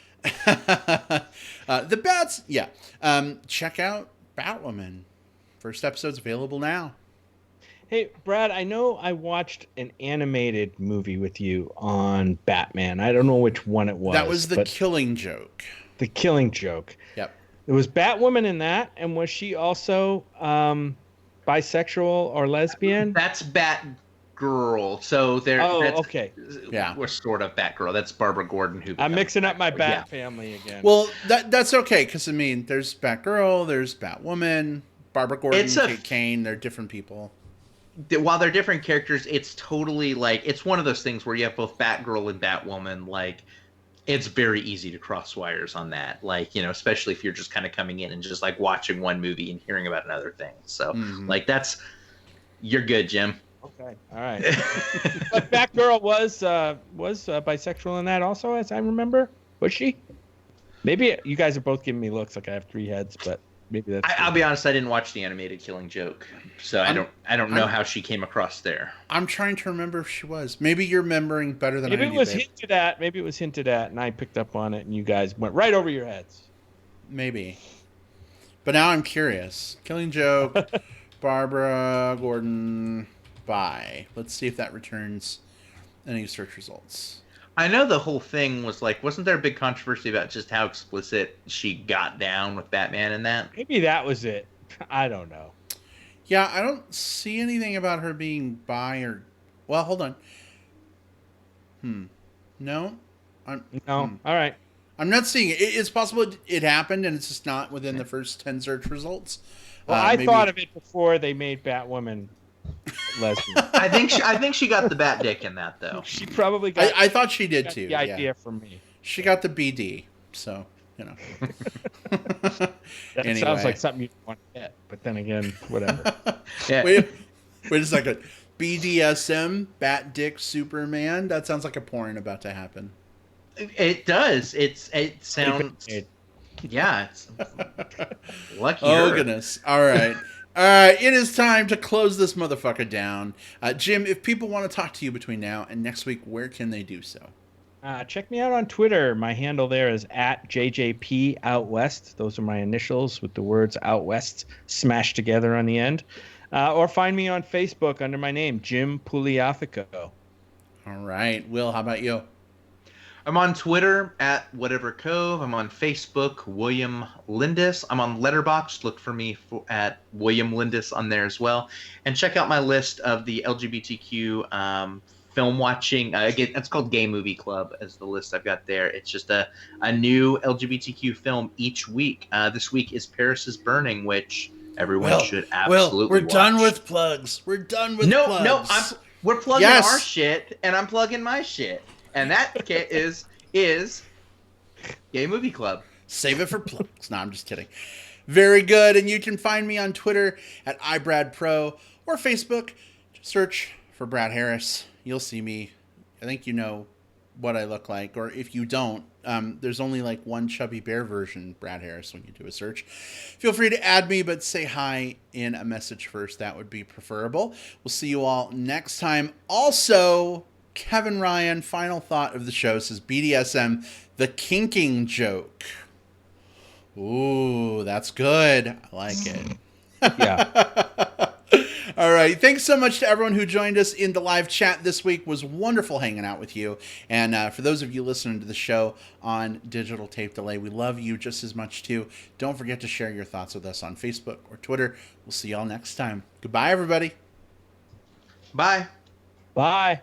The bats, yeah. Check out Batwoman. First episode's available now. Hey, Brad, I know I watched an animated movie with you on Batman. I don't know which one it was. That was The Killing Joke. The Killing Joke. Yep. There was Batwoman in that, and was she also bisexual or lesbian? That's Batgirl. So there. Okay. Yeah, we're sort of Batgirl. That's Barbara Gordon. I'm mixing up my Bat family again. Well, that's okay, because I mean, there's Batgirl, there's Batwoman, Barbara Gordon, Kate Kane. They're different people. While they're different characters, it's totally like it's one of those things where you have both Batgirl and Batwoman. Like, it's very easy to cross wires on that. Like, especially if you're just kind of coming in and just like watching one movie and hearing about another thing. So like you're good, Jim. Okay. All right. But Batgirl was bisexual in that also, as I remember. Was she? Maybe you guys are both giving me looks like I have three heads, but maybe that's. I'll be honest. I didn't watch the animated Killing Joke, so I don't know how she came across there. I'm trying to remember if she was. Maybe you're remembering better than I do. Maybe it was hinted at, and I picked up on it, and you guys went right over your heads. Maybe. But now I'm curious. Killing Joke, Barbara Gordon, bye. Let's see if that returns any search results. I know the whole thing was like, wasn't there a big controversy about just how explicit she got down with Batman in that? Maybe that was it. I don't know. Yeah, I don't see anything about her being bi or... Well, hold on. No? No? All right. I'm not seeing it. It's possible it happened and it's just not within the first 10 search results. Well, I thought of it before they made Batwoman lesbian. I think she got the bat dick in that, though. She probably got... I thought she did, too. The idea from me. She got the BD, so... That anyway. Sounds like something you want to get, but then again, whatever. Yeah. Wait a second. BDSM, Bat Dick Superman. That sounds like a porn about to happen. It does. It sounds. Yeah. It's lucky. Oh goodness. All right. It is time to close this motherfucker down. Jim, if people want to talk to you between now and next week, where can they do so? Check me out on Twitter. My handle there is @JJPOutWest. Those are my initials with the words Out West smashed together on the end. Or find me on Facebook under my name, Jim Pugliafico. All right. Will, how about you? I'm on Twitter @WhateverCove. I'm on Facebook, William Lindis. I'm on Letterboxd. Look for me at William Lindis on there as well. And check out my list of the LGBTQ film watching. Again, it's called Gay Movie Club as the list I've got there. It's just a new LGBTQ film each week. This week is Paris is Burning, which Everyone should Well, absolutely we're watch. done with plugs. We're done with No, plugs. we're plugging Yes. our shit, and I'm plugging my shit, and that is Gay Movie Club. Save it for plugs. No, I'm just kidding. Very good. And you can find me on Twitter at iBradPro or Facebook. Just search for Brad Harris. You'll see me. I think you know what I look like. Or if you don't, there's only like one chubby bear version, Brad Harris, when you do a search. Feel free to add me, but say hi in a message first. That would be preferable. We'll see you all next time. Also, Kevin Ryan, final thought of the show, says BDSM, the kinking joke. Ooh, that's good. I like it. Yeah. All right. Thanks so much to everyone who joined us in the live chat this week. It was wonderful hanging out with you. And for those of you listening to the show on digital tape delay, we love you just as much too. Don't forget to share your thoughts with us on Facebook or Twitter. We'll see y'all next time. Goodbye, everybody. Bye. Bye.